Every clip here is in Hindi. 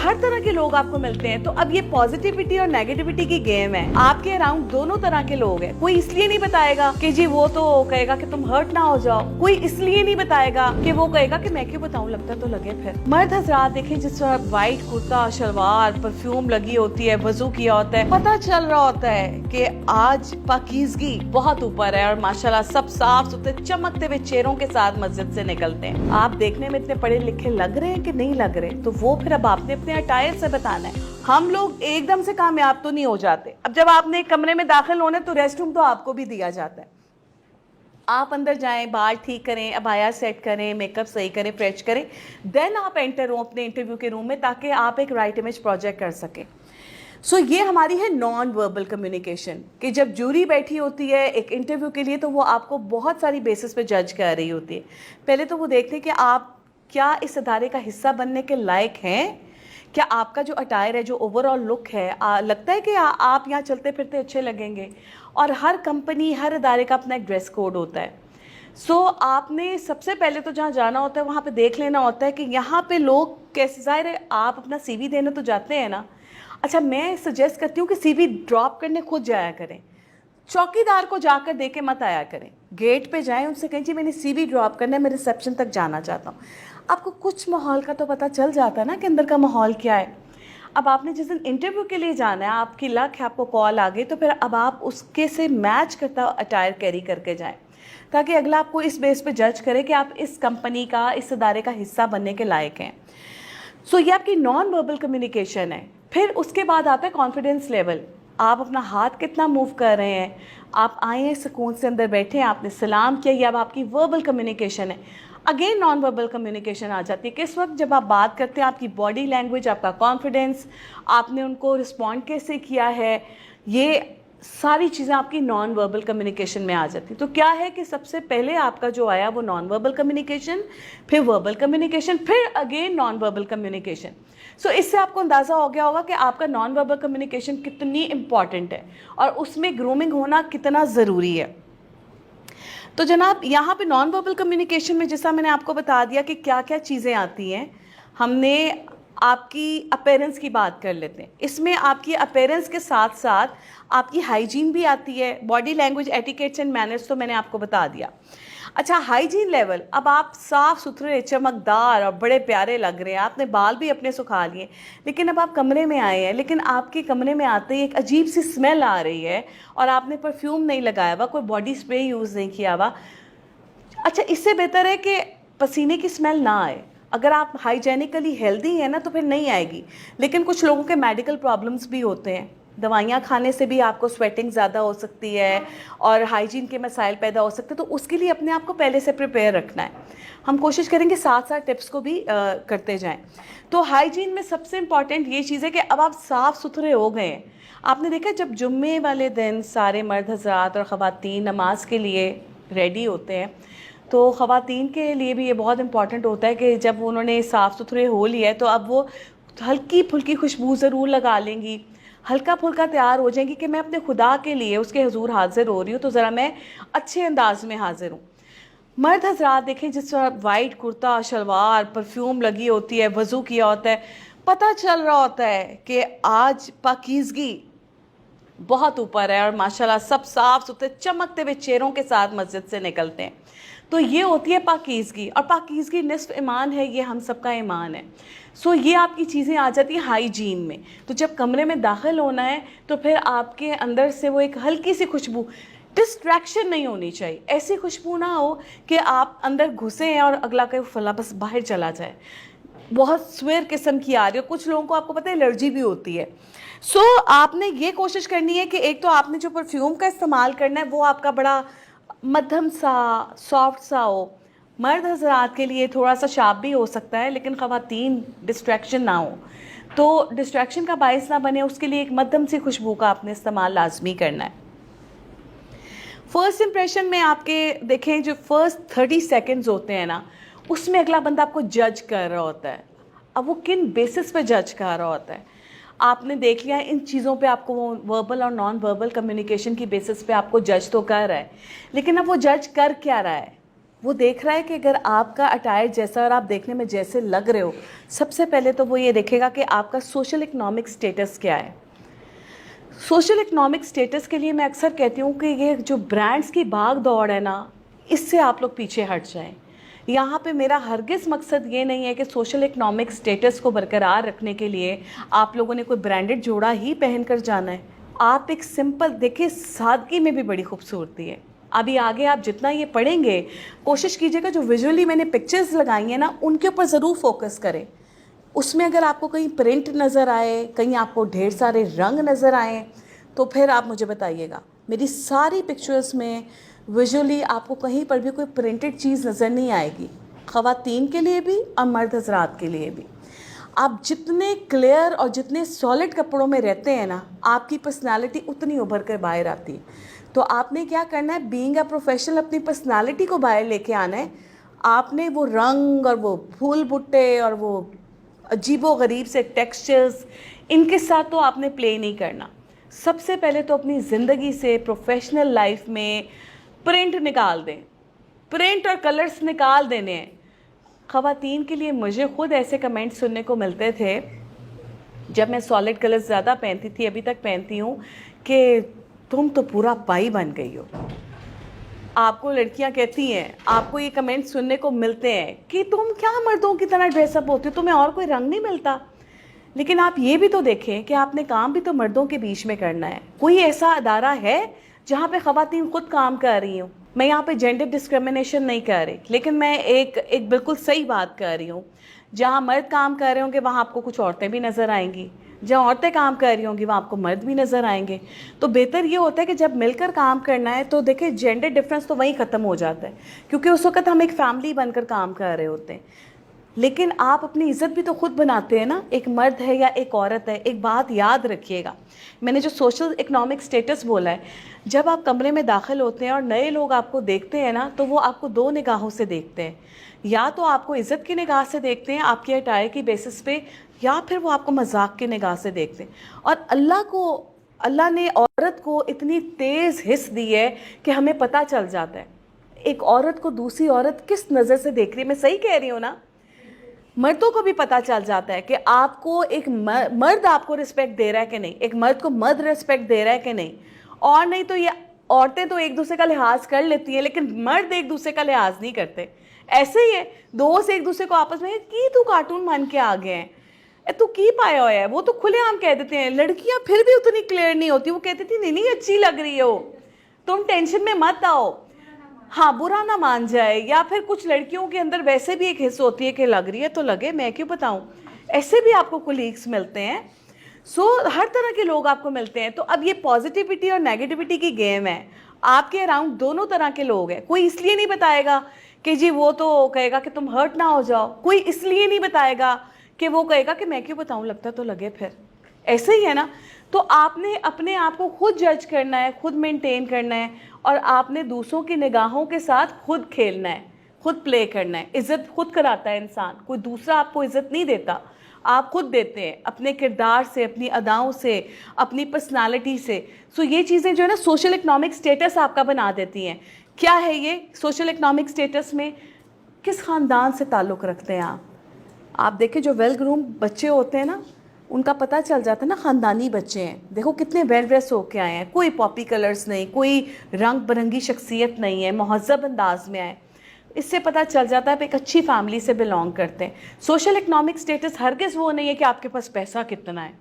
हर तरह के लोग आपको मिलते हैं। तो अब ये पॉजिटिविटी और नेगेटिविटी की गेम है। आपके अराउंड दोनों तरह के लोग हैं। कोई इसलिए नहीं बताएगा कि जी वो तो कहेगा कि तुम हर्ट ना हो जाओ, कोई इसलिए नहीं बताएगा कि वो कहेगा कि मैं क्यों बताऊं, लगता तो लगे। फिर मर्द हजरात देखें, जिस तरह व्हाइट कुर्ता शलवार, परफ्यूम लगी होती है, वजू किया होता है, पता चल रहा होता है कि आज पाकीज़गी बहुत ऊपर है और माशाल्लाह सब साफ सुथरे चमकते हुए चेहरों के साथ मस्जिद से निकलते हैं। आप देखने में इतने पढ़े लिखे लग रहे हैं कि नहीं लग रहे, तो वो फिर अब आपने अपने अटायर से बताना है। हम लोग एकदम से कामयाब तो नहीं हो जाते। अब जब आपने एक कमरे में दाखिल होना है तो रेस्ट रूम तो आपको भी दिया जाता है। आप अंदर जाएं, बाल ठीक करें, अबाया सेट करें, मेकअप सही करें, फ्रेश करें, देन आप एंटर हो अपने इंटरव्यू के रूम में, ताकि आप एक राइट इमेज प्रोजेक्ट कर सकें। सो ये हमारी है नॉन वर्बल कम्युनिकेशन, कि जब जूरी बैठी होती है एक इंटरव्यू के लिए तो वो आपको बहुत सारी बेसिस पे जज कर रही होती है। पहले तो वो देखते हैं कि आप क्या इस इदारे का हिस्सा बनने के लायक हैं, क्या आपका जो अटायर है, जो ओवरऑल लुक है, लगता है कि आप यहाँ चलते फिरते अच्छे लगेंगे। और हर कंपनी, हर इदारे का अपना एक ड्रेस कोड होता है। सो आपने सबसे पहले तो जहाँ जाना होता है वहाँ पे देख लेना होता है कि यहाँ पे लोग कैसे, जाहिर है आप अपना सीवी देने तो जाते हैं ना। अच्छा, मैं सजेस्ट करती हूँ कि सीवी ड्रॉप करने खुद जाया करें, चौकीदार को जाकर दे के मत आया करें। गेट पे जाएं, उनसे कहें जी मैंने सीवी ड्रॉप करना है, मैं रिसेप्शन तक जाना चाहता हूँ। आपको कुछ माहौल का तो पता चल जाता है ना कि अंदर का माहौल क्या है। अब आपने जिस दिन इंटरव्यू के लिए जाना है, आपकी लक है, आपको कॉल आ गई, तो फिर अब आप उसके से मैच करता अटायर कैरी करके जाएं, ताकि अगला आपको इस बेस पे जज करे कि आप इस कंपनी का, इस इदारे का हिस्सा बनने के लायक हैं। सो ये आपकी नॉन वर्बल कम्युनिकेशन है। फिर उसके बाद आता है कॉन्फिडेंस लेवल। आप अपना हाथ कितना मूव कर रहे हैं, आप आए हैं सुकून से अंदर बैठे हैं, आपने सलाम किया, ये अब आपकी वर्बल कम्युनिकेशन है। अगेन नॉन वर्बल कम्युनिकेशन आ जाती है। किस वक्त जब आप बात करते हैं, आपकी बॉडी लैंग्वेज, आपका कॉन्फिडेंस, आपने उनको रिस्पॉन्ड कैसे किया है, ये सारी चीज़ें आपकी नॉन वर्बल कम्युनिकेशन में आ जाती। तो क्या है कि सबसे पहले आपका जो आया वो नॉन वर्बल कम्युनिकेशन, फिर वर्बल कम्युनिकेशन, फिर अगेन नॉन वर्बल कम्युनिकेशन। सो इससे आपको अंदाज़ा हो गया होगा कि आपका नॉन वर्बल कम्युनिकेशन कितनी इंपॉर्टेंट है और उसमें ग्रूमिंग होना कितना ज़रूरी है। तो जनाब, यहाँ पे नॉन वर्बल कम्युनिकेशन में जैसा मैंने आपको बता दिया कि क्या क्या चीज़ें आती हैं, हमने आपकी अपीयरेंस की बात कर लेते हैं। इसमें आपकी अपीयरेंस के साथ साथ आपकी हाइजीन भी आती है, body language, etiquettes and manners तो मैंने आपको बता दिया। अच्छा, हाइजीन लेवल, अब आप साफ़ सुथरे, चमकदार और बड़े प्यारे लग रहे हैं, आपने बाल भी अपने सुखा लिए, लेकिन अब आप कमरे में आए हैं, लेकिन आपके कमरे में आते ही एक अजीब सी स्मेल आ रही है और आपने परफ्यूम नहीं लगाया हुआ, कोई बॉडी स्प्रे यूज़ नहीं किया हुआ। अच्छा, इससे बेहतर है कि पसीने की स्मेल ना आए। अगर आप हाइजेनिकली हेल्दी हैं ना तो फिर नहीं आएगी, लेकिन कुछ लोगों के मेडिकल प्रॉब्लम्स भी होते हैं, दवाइयाँ खाने से भी आपको स्वेटिंग ज़्यादा हो सकती है और हाइजीन के मसाइल पैदा हो सकते हैं। तो उसके लिए अपने आप को पहले से प्रिपेयर रखना है। हम कोशिश करेंगे साथ साथ टिप्स को भी करते जाएं। तो हाइजीन में सबसे इम्पॉर्टेंट ये चीज़ है कि अब आप साफ़ सुथरे हो गए हैं। आपने देखा, जब जुम्मे वाले दिन सारे मर्द हज़रात और ख़वातीन नमाज के लिए रेडी होते हैं, तो ख़वातीन के लिए भी ये बहुत इंपॉर्टेंट होता है कि जब उन्होंने साफ़ सुथरे हो लिया है तो अब वो हल्की फुल्की खुशबू ज़रूर लगा लेंगी, हल्का फुल्का तैयार हो जाएंगी कि मैं अपने खुदा के लिए उसके हुजूर हाजिर हो रही हूँ, तो ज़रा मैं अच्छे अंदाज में हाजिर हूँ। मर्द हजरात देखें, जिस तरह वाइट कुर्ता शलवार, परफ्यूम लगी होती है, वज़ू किया होता है, पता चल रहा होता है कि आज पाकीज़गी बहुत ऊपर है और माशाल्लाह सब साफ सुथरे चमकते हुए चेहरों के साथ मस्जिद से निकलते हैं। तो ये होती है पाकीज़गी, और पाकीज़गी निस्फ ईमान है, ये हम सबका ईमान है। सो ये आपकी चीज़ें आ जाती हैं हाइजीन में। तो जब कमरे में दाखिल होना है तो फिर आपके अंदर से वो एक हल्की सी खुशबू, डिस्ट्रैक्शन नहीं होनी चाहिए, ऐसी खुशबू ना हो कि आप अंदर घुसे हैं और अगला कहीं फला बस बाहर चला जाए, बहुत स्वेर किस्म की आ रही हो। कुछ लोगों को आपको पता है एलर्जी भी होती है। सो आपने ये कोशिश करनी है कि एक तो आपने जो परफ्यूम का इस्तेमाल करना है वो आपका बड़ा मध्यम सा, सॉफ्ट सा हो। मर्द हज़रात के लिए थोड़ा सा शार्प भी हो सकता है, लेकिन ख़वातीन डिस्ट्रैक्शन ना हो, तो डिस्ट्रैक्शन का बायस ना बने, उसके लिए एक मध्यम सी खुशबू का आपने इस्तेमाल लाजमी करना है। फर्स्ट इंप्रेशन में आपके देखें, जो फर्स्ट 30 सेकेंड्स होते हैं ना, उसमें अगला बंदा आपको जज कर रहा होता है। अब वो किन बेसिस पे जज कर रहा होता है, आपने देख लिया इन चीज़ों पे, आपको वो वर्बल और नॉन वर्बल कम्युनिकेशन की बेसिस पे आपको जज तो कर रहा है, लेकिन अब वो जज कर क्या रहा है, वो देख रहा है कि अगर आपका अटायर जैसा और आप देखने में जैसे लग रहे हो, सबसे पहले तो वो ये देखेगा कि आपका सोशल इकोनॉमिक स्टेटस क्या है। सोशल इकोनॉमिक स्टेटस के लिए मैं अक्सर कहती हूँ कि ये जो ब्रांड्स की भाग दौड़ है ना, इससे आप लोग पीछे हट जाएं। यहाँ पे मेरा हरगिज़ मकसद ये नहीं है कि सोशल इकोनॉमिक स्टेटस को बरकरार रखने के लिए आप लोगों ने कोई ब्रांडेड जोड़ा ही पहन कर जाना है। आप एक सिंपल देखिए, सादगी में भी बड़ी खूबसूरती है। अभी आगे आप जितना ये पढ़ेंगे, कोशिश कीजिएगा जो विजुअली मैंने पिक्चर्स लगाई हैं ना, उनके ऊपर ज़रूर फोकस करें। उसमें अगर आपको कहीं प्रिंट नज़र आए, कहीं आपको ढेर सारे रंग नज़र आए, तो फिर आप मुझे बताइएगा। मेरी सारी पिक्चर्स में विजुअली आपको कहीं पर भी कोई प्रिंटेड चीज़ नज़र नहीं आएगी, ख़वातीन के लिए भी और मर्द हज़रात के लिए भी। आप जितने क्लियर और जितने सॉलिड कपड़ों में रहते हैं ना, आपकी पर्सनालिटी उतनी उभर कर बाहर आती है। तो आपने क्या करना है, बीइंग अ प्रोफेशनल अपनी पर्सनालिटी को बाहर लेके आना है। आपने वो रंग और वो फूल बुट्टे और वो अजीबो गरीब से टेक्सचर्स, इनके साथ तो आपने प्ले नहीं करना। सबसे पहले तो अपनी ज़िंदगी से, प्रोफेशनल लाइफ में प्रिंट निकाल दें, प्रिंट और कलर्स निकाल देने हैं। ख़वातीन के लिए मुझे ख़ुद ऐसे कमेंट्स सुनने को मिलते थे जब मैं सॉलिड कलर्स ज़्यादा पहनती थी, अभी तक पहनती हूँ, कि तुम तो पूरा बाई बन गई हो। आपको लड़कियां कहती हैं, आपको ये कमेंट सुनने को मिलते हैं कि तुम क्या मर्दों की तरह ड्रेसअप होती हो, तुम्हें और कोई रंग नहीं मिलता। लेकिन आप ये भी तो देखें कि आपने काम भी तो मर्दों के बीच में करना है। कोई ऐसा अदारा है जहाँ पे ख़वातीन खुद काम कर रही हूँ? मैं यहाँ पे जेंडर डिस्क्रिमिनेशन नहीं कर रही, लेकिन मैं एक बिल्कुल सही बात कर रही हूँ। जहाँ मर्द काम कर रहे होंगे वहाँ आपको कुछ औरतें भी नज़र आएंगी, जहाँ औरतें काम कर रही होंगी वहाँ आपको मर्द भी नज़र आएंगे। तो बेहतर ये होता है कि जब मिलकर काम करना है तो देखिए जेंडर डिफरेंस तो वहीं ख़त्म हो जाता है, क्योंकि उस वक्त हम एक फैमिली बनकर काम कर रहे होते हैं। लेकिन आप अपनी इज़्ज़त भी तो खुद बनाते हैं ना, एक मर्द है या एक औरत है। एक बात याद रखिएगा, मैंने जो सोशल इकोनॉमिक स्टेटस बोला है, जब आप कमरे में दाखिल होते हैं और नए लोग आपको देखते हैं ना, तो वो आपको दो निगाहों से देखते हैं। या तो आपको इज़्ज़त की निगाह से देखते हैं आपके अटायर की बेसिस पे, या फिर वो आपको मजाक की निगाह से देखते हैं। और अल्लाह ने औरत को इतनी तेज़ हिस्स दी है कि हमें पता चल जाता है एक औरत को दूसरी औरत किस नज़र से देख रही है। मैं सही कह रही हूँ ना? मर्दों को भी पता चल जाता है कि आपको एक मर्द आपको रिस्पेक्ट दे रहा है कि नहीं, एक मर्द को मर्द रिस्पेक्ट दे रहा है कि नहीं। और नहीं तो ये औरतें तो एक दूसरे का लिहाज कर लेती हैं, लेकिन मर्द एक दूसरे का लिहाज नहीं करते। ऐसे ही है, दोस्त एक दूसरे को आपस में की तू कार्टून मान के आ गए हैं, तू की पाया हुआ है, वो तो खुलेआम कह देते हैं। लड़कियां फिर भी उतनी क्लियर नहीं होती, वो कहती थी नहीं अच्छी लग रही हो, तुम टेंशन में मत आओ, हाँ बुरा ना मान जाए। या फिर कुछ लड़कियों के अंदर वैसे भी एक हिस्स होती है कि लग रही है तो लगे, मैं क्यों बताऊं। ऐसे भी आपको कोलीग्स मिलते हैं। हर तरह के लोग आपको मिलते हैं। तो अब ये पॉजिटिविटी और नेगेटिविटी की गेम है। आपके अराउंड दोनों तरह के लोग हैं। कोई इसलिए नहीं बताएगा कि जी वो तो कहेगा कि तुम हर्ट ना हो जाओ, कोई इसलिए नहीं बताएगा कि वो कहेगा कि मैं क्यों बताऊं, लगता तो लगे। फिर ऐसे ही है ना। तो आपने अपने आप को खुद जज करना है, खुद मेंटेन करना है, और आपने दूसरों की निगाहों के साथ खुद खेलना है, खुद प्ले करना है। इज़्ज़त खुद कराता है इंसान, कोई दूसरा आपको इज़्ज़त नहीं देता, आप खुद देते हैं अपने किरदार से, अपनी अदाओं से, अपनी पर्सनालिटी से। सो ये चीज़ें जो है ना सोशल इकोनॉमिक स्टेटस आपका बना देती हैं। क्या है ये सोशल इकोनॉमिक स्टेटस में? किस ख़ानदान से ताल्लुक़ रखते हैं आप देखें जो वेल ग्रूम बच्चे होते हैं ना, उनका पता चल जाता है ना ख़ानदानी बच्चे हैं। देखो कितने वेल ड्रेस होके आए हैं, कोई पॉपी कलर्स नहीं, कोई रंग बिरंगी शख्सियत नहीं है, महज़्ज़ब अंदाज में आए। इससे पता चल जाता है आप एक अच्छी फैमिली से बिलोंग करते हैं। सोशल इकोनॉमिक स्टेटस हरगिज़ वो नहीं है कि आपके पास पैसा कितना है।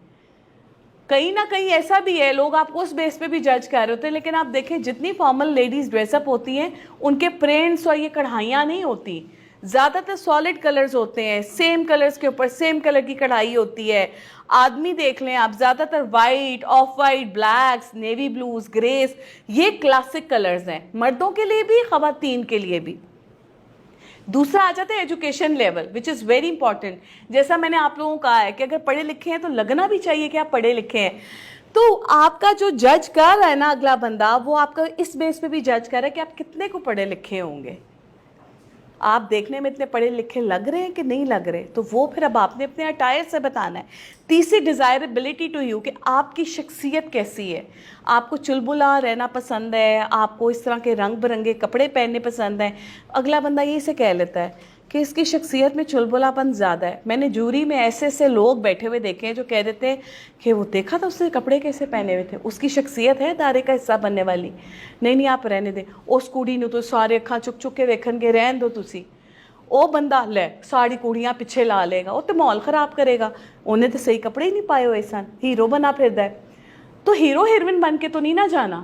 कहीं ना कहीं ऐसा भी है, लोग आपको उस बेस पे भी जज कर रहे होते हैं। लेकिन आप देखें जितनी फॉर्मल लेडीज़ ड्रेसअप होती हैं, उनके प्रिंट्स और ये कढ़ाइयाँ नहीं होती, ज़्यादातर सॉलिड कलर्स होते हैं। सेम कलर्स के ऊपर सेम कलर की कढ़ाई होती है। आदमी देख लें आप, ज़्यादातर white, of white, blacks, navy blues, grace, ये क्लासिक कलर्स हैं, मर्दों के लिए भी ख़वातीन के लिए भी। दूसरा आ जाता है education level, which is very important. जैसा मैंने आप लोगों को कहा है कि अगर पढ़े लिखे हैं तो लगना भी चाहिए कि आप पढ़े लिखे हैं। तो आपका जो जज कर रहा है ना अगला बंदा, वो आपका इस बेस पे भी जज कर रहा है कि आप कितने को पढ़े लिखे होंगे। आप देखने में इतने पढ़े लिखे लग रहे हैं कि नहीं लग रहे, तो वो फिर अब आपने अपने अटायर से बताना है। तीसरी, डिज़ायरेबिलिटी टू यू, कि आपकी शख्सियत कैसी है। आपको चुलबुला रहना पसंद है, आपको इस तरह के रंग बिरंगे कपड़े पहनने पसंद हैं। अगला बंदा ये से कह लेता है कि इसकी शख्सियत में चुलबुलापन ज़्यादा है। मैंने जूरी में ऐसे ऐसे लोग बैठे हुए देखे हैं जो कह देते हैं कि वो देखा था उसने कपड़े कैसे पहने हुए थे, उसकी शख्सियत है दायरे का हिस्सा बनने वाली। नहीं नहीं, आप रहने दें, उस कुड़ी नूं तो सारे अखां चुक चुक के वेखणगे, रहन दो तुसी। ਉਹ ਬੰਦਾ ਲੈ ਸਾਰੀ ਕੁੜੀਆਂ ਪਿੱਛੇ ਲਾ ਲੇਗਾ, ਉਹ ਤੇ ਮਾਹੌਲ ख़राब करेगा। ਉਹਨੇ तो सही कपड़े ही नहीं पाए हुए सन, हीरो बना फिरदा है। तो हीरो हीरोइन बन के तो नहीं ना जाना,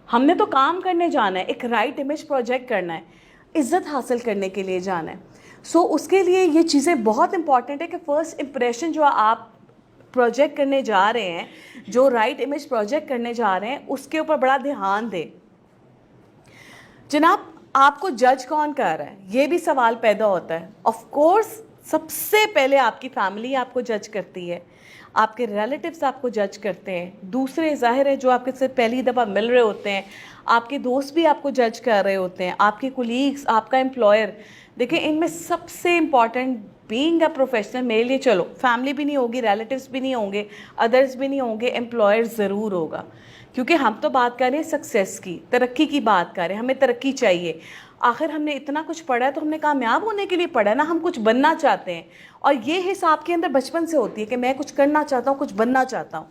हमने तो काम करने जाना है, एक राइट इमेज प्रोजेक्ट करना है, इज्जत हासिल करने के लिए जाना है। सो उसके लिए ये चीज़ें बहुत इंपॉर्टेंट है कि फ़र्स्ट इम्प्रेशन जो आप प्रोजेक्ट करने जा रहे हैं, जो राइट इमेज प्रोजेक्ट करने जा रहे हैं, उसके ऊपर बड़ा ध्यान दें। जनाब, आपको जज कौन कर रहा है, ये भी सवाल पैदा होता है। ऑफ कोर्स सबसे पहले आपकी फैमिली आपको जज करती है, आपके रिलेटिव्स आपको जज करते हैं, दूसरे ज़ाहिर है जो आपके से पहली दफ़ा मिल रहे होते हैं, आपके दोस्त भी आपको जज कर रहे होते हैं, आपके कोलीग्स, आपका एम्प्लॉयर। देखिए, इनमें सबसे इम्पॉर्टेंट बीइंग अ प्रोफेशनल मेरे लिए, चलो फैमिली भी नहीं होगी, रिलेटिव्स भी नहीं होंगे, अदर्स भी नहीं होंगे, एम्प्लॉयर ज़रूर होगा। क्योंकि हम तो बात कर रहे हैं सक्सेस की, तरक्की की बात कर रहे हैं, हमें तरक्की चाहिए। आखिर हमने इतना कुछ पढ़ा है तो हमने कामयाब होने के लिए पढ़ा है ना, हम कुछ बनना चाहते हैं। और ये हिस्स आपके अंदर बचपन से होती है कि मैं कुछ करना चाहता हूँ, कुछ बनना चाहता हूँ।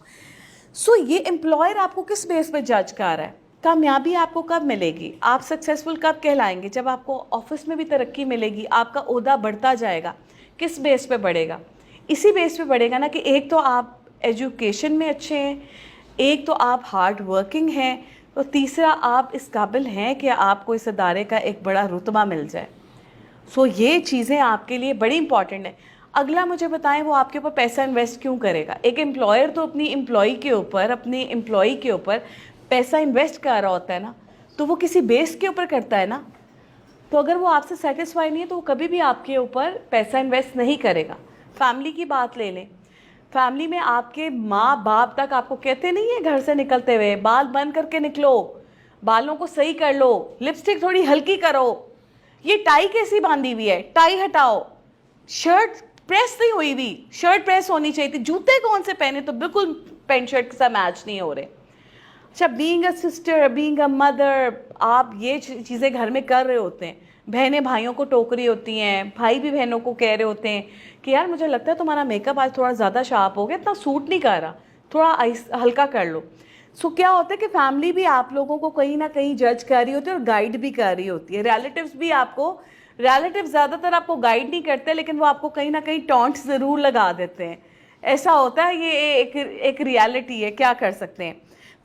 सो ये एम्प्लॉयर आपको किस बेस पर जज कर रहा है। कामयाबी आपको कब मिलेगी, आप सक्सेसफुल कब कहलाएंगे, जब आपको ऑफिस में भी तरक्की मिलेगी, आपका ओहदा बढ़ता जाएगा। किस बेस पे बढ़ेगा, इसी बेस पे बढ़ेगा ना कि एक तो आप एजुकेशन में अच्छे हैं, एक तो आप हार्ड वर्किंग हैं, तो तीसरा आप इस काबिल हैं कि आपको इस अदारे का एक बड़ा रुतबा मिल जाए। सो ये चीज़ें आपके लिए बड़ी इंपॉर्टेंट हैं। अगला मुझे बताएं, वो आपके ऊपर पैसा इन्वेस्ट क्यों करेगा। एक एम्प्लॉयर तो अपनी एम्प्लॉई के ऊपर पैसा इन्वेस्ट कर रहा होता है ना, तो वो किसी बेस के ऊपर करता है ना। तो अगर वो आपसे सेटिस्फाई नहीं है तो वो कभी भी आपके ऊपर पैसा इन्वेस्ट नहीं करेगा। फैमिली की बात ले लें, फैमिली में आपके माँ बाप तक आपको कहते नहीं है घर से निकलते हुए, बाल बंद करके निकलो, बालों को सही कर लो, लिपस्टिक थोड़ी हल्की करो, ये टाई कैसी बांधी हुई है, टाई हटाओ, शर्ट प्रेस नहीं हुई हुई, शर्ट प्रेस होनी चाहिए थी, जूते कौन से पहने तो बिल्कुल पैंट शर्ट के साथ मैच नहीं हो रहे। अच्छा, being a sister, being a mother, आप ये चीज़ें घर में कर रहे होते हैं, बहनें भाइयों को टोक रही होती हैं, भाई भी बहनों को कह रहे होते हैं कि यार मुझे लगता है तुम्हारा मेकअप आज थोड़ा ज़्यादा शार्प हो गया, इतना सूट नहीं कर रहा, थोड़ा हल्का कर लो। सो क्या होता है कि फैमिली भी आप लोगों को कहीं ना कहीं जज कर रही होती है और गाइड भी कर रही होती है। रिलेटिव्स ज़्यादातर आपको गाइड नहीं करते, लेकिन वो आपको कहीं ना कहीं टॉन्ट ज़रूर लगा देते हैं। ऐसा होता है, ये एक रियलिटी है, क्या कर सकते हैं।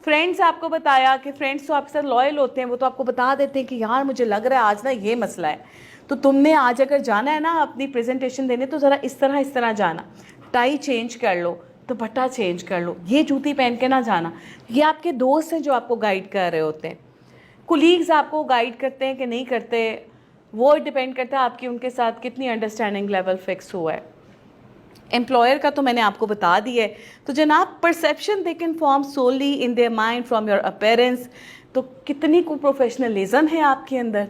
फ्रेंड्स, आपको बताया कि फ्रेंड्स तो आपके साथ लॉयल होते हैं, वो तो आपको बता देते हैं कि यार मुझे लग रहा है आज ना ये मसला है, तो तुमने आज अगर जाना है ना अपनी प्रेजेंटेशन देने तो ज़रा इस तरह जाना, टाई चेंज कर लो, दुपट्टा चेंज कर लो, ये जूती पहन के ना जाना। ये आपके दोस्त हैं जो आपको गाइड कर रहे होते हैं। कुलीग्स आपको गाइड करते हैं कि नहीं करते, वो डिपेंड करता है आपकी उनके साथ कितनी अंडरस्टैंडिंग लेवल फिक्स हुआ है। एम्प्लॉयर का तो मैंने आपको बता दिया है। तो जनाब, perception they can form solely in their mind from your appearance. तो कितनी को प्रोफेशनलिज्म है आपके अंदर,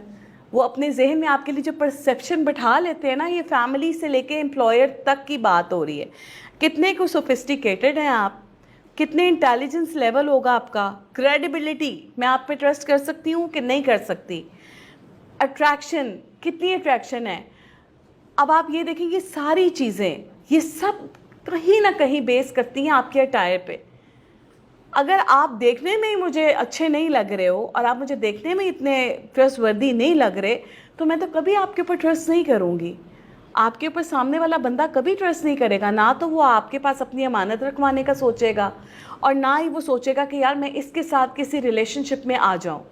वो अपने जहन में आपके लिए जो परसेप्शन बैठा लेते हैं ना, ये फैमिली से लेके एम्प्लॉयर तक की बात हो रही है। कितने को सोफिस्टिकेटेड हैं आप, कितने इंटेलिजेंस लेवल होगा आपका, क्रेडिबिलिटी, मैं आप पे ट्रस्ट कर सकती हूँ कि नहीं कर सकती, अट्रैक्शन, कितनी अट्रैक्शन है। अब आप ये देखें, ये सारी चीज़ें, ये सब कहीं ना कहीं बेस करती हैं आपके अटायर पे। अगर आप देखने में ही मुझे अच्छे नहीं लग रहे हो और आप मुझे देखने में इतने ट्रस्टवर्दी नहीं लग रहे, तो मैं तो कभी आपके ऊपर ट्रस्ट नहीं करूँगी। आपके ऊपर सामने वाला बंदा कभी ट्रस्ट नहीं करेगा। ना तो वो आपके पास अपनी अमानत रखवाने का सोचेगा, और ना ही वो सोचेगा कि यार मैं इसके साथ किसी रिलेशनशिप में आ जाऊँ,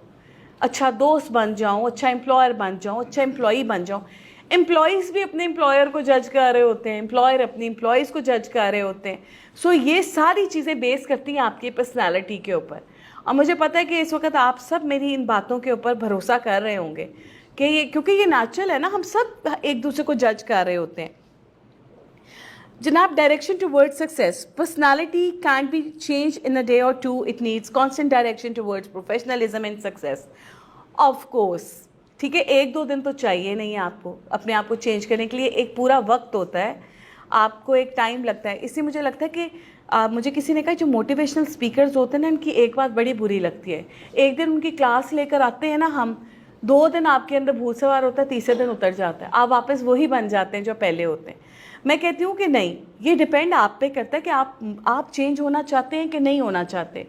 अच्छा दोस्त बन जाऊँ, अच्छा एम्प्लॉयर बन जाऊँ, अच्छा एम्प्लॉई बन जाऊँ। एम्प्लॉयज़ भी अपने एम्प्लॉयर को जज कर रहे होते हैं, एम्प्लॉयर अपनी एम्प्लॉयज़ को जज कर रहे होते हैं। सो ये सारी चीज़ें बेस करती हैं आपकी पर्सनालिटी के ऊपर। और मुझे पता है कि इस वक्त आप सब मेरी इन बातों के ऊपर भरोसा कर रहे होंगे कि ये, क्योंकि ये नेचुरल है ना, हम सब एक दूसरे को जज कर रहे होते हैं। जनाब, direction towards success, personality can be change in a day और two, it needs constant direction towards professionalism and success. Of course, ठीक है, 1-2 दिन तो चाहिए नहीं है आपको अपने आप को चेंज करने के लिए, एक पूरा वक्त होता है, आपको एक टाइम लगता है। इसलिए मुझे लगता है कि मुझे किसी ने कहा जो मोटिवेशनल स्पीकर्स होते हैं ना, इनकी एक बात बड़ी बुरी लगती है। एक दिन उनकी क्लास लेकर आते हैं ना हम, 2 दिन आपके अंदर भूत सवार होता है, तीसरे दिन उतर जाता है, आप वापस वही बन जाते हैं जो पहले होते हैं। मैं कहती हूँ कि नहीं, ये डिपेंड आप पे करता है कि आप चेंज होना चाहते हैं कि नहीं होना चाहते।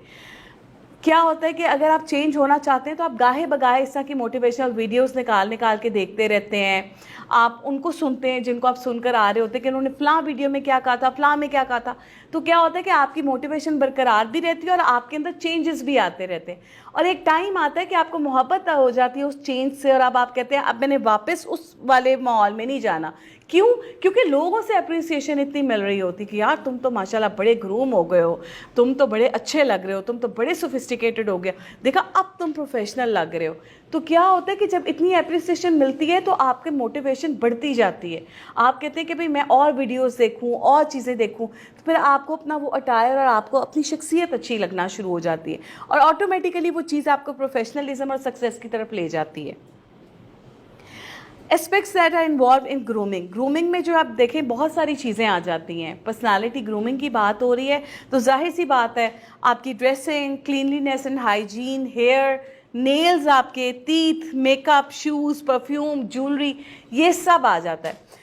क्या होता है कि अगर आप चेंज होना चाहते हैं तो आप गाहे बगाहे इस तरह की मोटिवेशनल वीडियोस निकाल के देखते रहते हैं, आप उनको सुनते हैं जिनको आप सुनकर आ रहे होते हैं कि उन्होंने फ़लाँ वीडियो में क्या कहा था, फ़लाँ में क्या कहा था। तो क्या होता है कि आपकी मोटिवेशन बरकरार भी रहती है और आपके अंदर चेंजेस भी आते रहते हैं, और एक टाइम आता है कि आपको मोहब्बत हो जाती है उस चेंज से, और अब आप कहते हैं अब मैंने वापस उस वाले माहौल में नहीं जाना। क्यों? क्योंकि लोगों से अप्रिसिएशन इतनी मिल रही होती कि यार तुम तो माशाल्लाह बड़े ग्रूम हो गए हो, तुम तो बड़े अच्छे लग रहे हो, तुम तो बड़े सोफिस्टिकेटेड हो गए, देखा अब तुम प्रोफेशनल लग रहे हो। तो क्या होता है कि जब इतनी अप्रिसिएशन मिलती है तो आपके मोटिवेशन बढ़ती जाती है। आप कहते हैं कि भाई मैं और वीडियोस देखूं, और चीज़ें देखूं, तो फिर आपको अपना वो अटायर और आपको अपनी शख्सियत अच्छी लगना शुरू हो जाती है, और ऑटोमेटिकली वो चीज़ आपको प्रोफेशनलिज्म और सक्सेस की तरफ ले जाती है। Aspects that are involve in grooming, grooming में जो आप देखें बहुत सारी चीज़ें आ जाती हैं। पर्सनालिटी ग्रूमिंग की बात हो रही है तो जाहिर सी बात है आपकी dressing, cleanliness and hygiene, hair, nails, आपके teeth, makeup, shoes, perfume, jewellery, ये सब आ जाता है।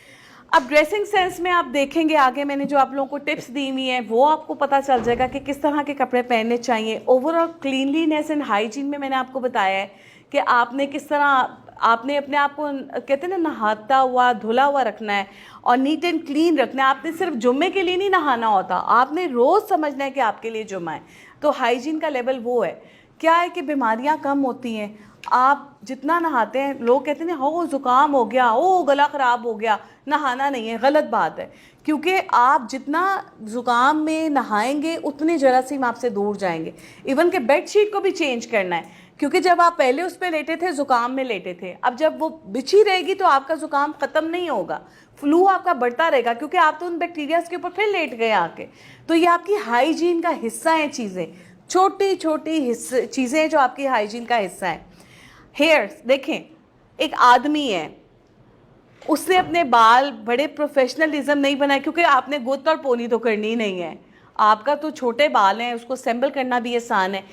अब ड्रेसिंग सेंस में आप देखेंगे आगे मैंने जो आप लोगों को टिप्स दी हुई हैं वो आपको पता चल जाएगा कि किस तरह के कपड़े पहनने चाहिए। ओवरऑल क्लीनलीनेस एंड हाइजीन में मैंने आपको बताया है कि आपने किस तरह आपने अपने आप को कहते हैं ना नहाता हुआ धुला हुआ रखना है और नीट एंड क्लीन रखना है। आपने सिर्फ जुम्मे के लिए नहीं नहाना होता, आपने रोज़ समझना है कि आपके लिए जुम्मा है। तो हाइजीन का लेवल वो है। क्या है कि बीमारियां कम होती हैं, आप जितना नहाते हैं। लोग कहते हैं हो ज़ुकाम हो गया, ओ गला ख़राब हो गया, नहाना नहीं है, गलत बात है। क्योंकि आप जितना ज़ुकाम में नहाएंगे उतने जरासीम आपसे दूर जाएंगे। इवन के बेडशीट को भी चेंज करना है, क्योंकि जब आप पहले उस पर लेटे थे ज़ुकाम में लेटे थे, अब जब वो बिछी रहेगी तो आपका ज़ुकाम ख़त्म नहीं होगा, फ्लू आपका बढ़ता रहेगा, क्योंकि आप तो उन बैक्टीरियाज के ऊपर फिर लेट गए आके। तो ये आपकी हाइजीन का हिस्सा है, चीज़ें छोटी छोटी चीज़ें जो आपकी हाइजीन का हिस्सा है। हेयर्स देखें, एक आदमी है उसने अपने बाल बड़े प्रोफेशनलिज्म नहीं बनाए, क्योंकि आपने गुत्त और पोनी तो करनी नहीं है। आपका तो छोटे बाल हैं, उसको असेंबल करना भी आसान है।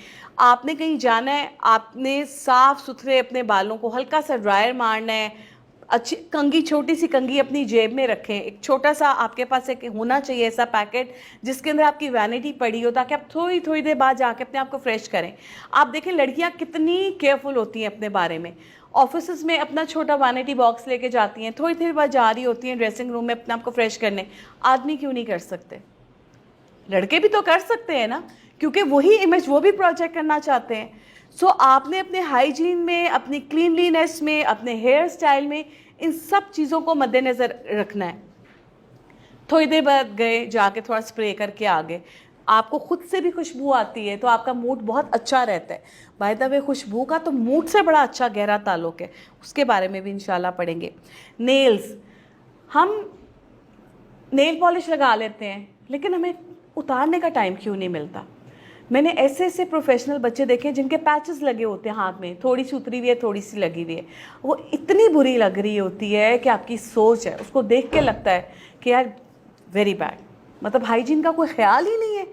आपने कहीं जाना है, आपने साफ़ सुथरे अपने बालों को हल्का सा ड्रायर मारना है, अच्छी कंघी, छोटी सी कंघी अपनी जेब में रखें। एक छोटा सा आपके पास एक होना चाहिए ऐसा पैकेट जिसके अंदर आपकी वैनिटी पड़ी हो, ताकि आप थोड़ी थोड़ी देर बाद जाके अपने आप को फ्रेश करें। आप देखें लड़कियां कितनी केयरफुल होती हैं अपने बारे में। ऑफिस में अपना छोटा वैनिटी बॉक्स लेके जाती हैं, थोड़ी देर बाद जा रही होती हैं ड्रेसिंग रूम में अपने आप को फ्रेश करने। आदमी क्यों नहीं कर सकते? लड़के भी तो कर सकते हैं ना, क्योंकि वही इमेज वो भी प्रोजेक्ट करना चाहते हैं। सो आपने अपने हाइजीन में, अपनी क्लीनलीनेस में, अपने हेयर स्टाइल में, इन सब चीज़ों को मद्देनज़र रखना है। थोड़ी देर बाद गए, जाके थोड़ा स्प्रे करके आ गए, आपको खुद से भी खुशबू आती है तो आपका मूड बहुत अच्छा रहता है। बाय द वे खुशबू का तो मूड से बड़ा अच्छा गहरा ताल्लुक़ है, उसके बारे में भी इंशाल्लाह पढ़ेंगे। नेल्स, हम नेल पॉलिश लगा लेते हैं लेकिन हमें उतारने का टाइम क्यों नहीं मिलता? मैंने ऐसे ऐसे प्रोफेशनल बच्चे देखे जिनके पैचेस लगे होते हैं हाथ में, थोड़ी सी उतरी हुई है, थोड़ी सी लगी हुई है, वो इतनी बुरी लग रही होती है कि आपकी सोच है, उसको देख के लगता है कि यार वेरी बैड। मतलब हाइजीन का कोई ख्याल ही नहीं है।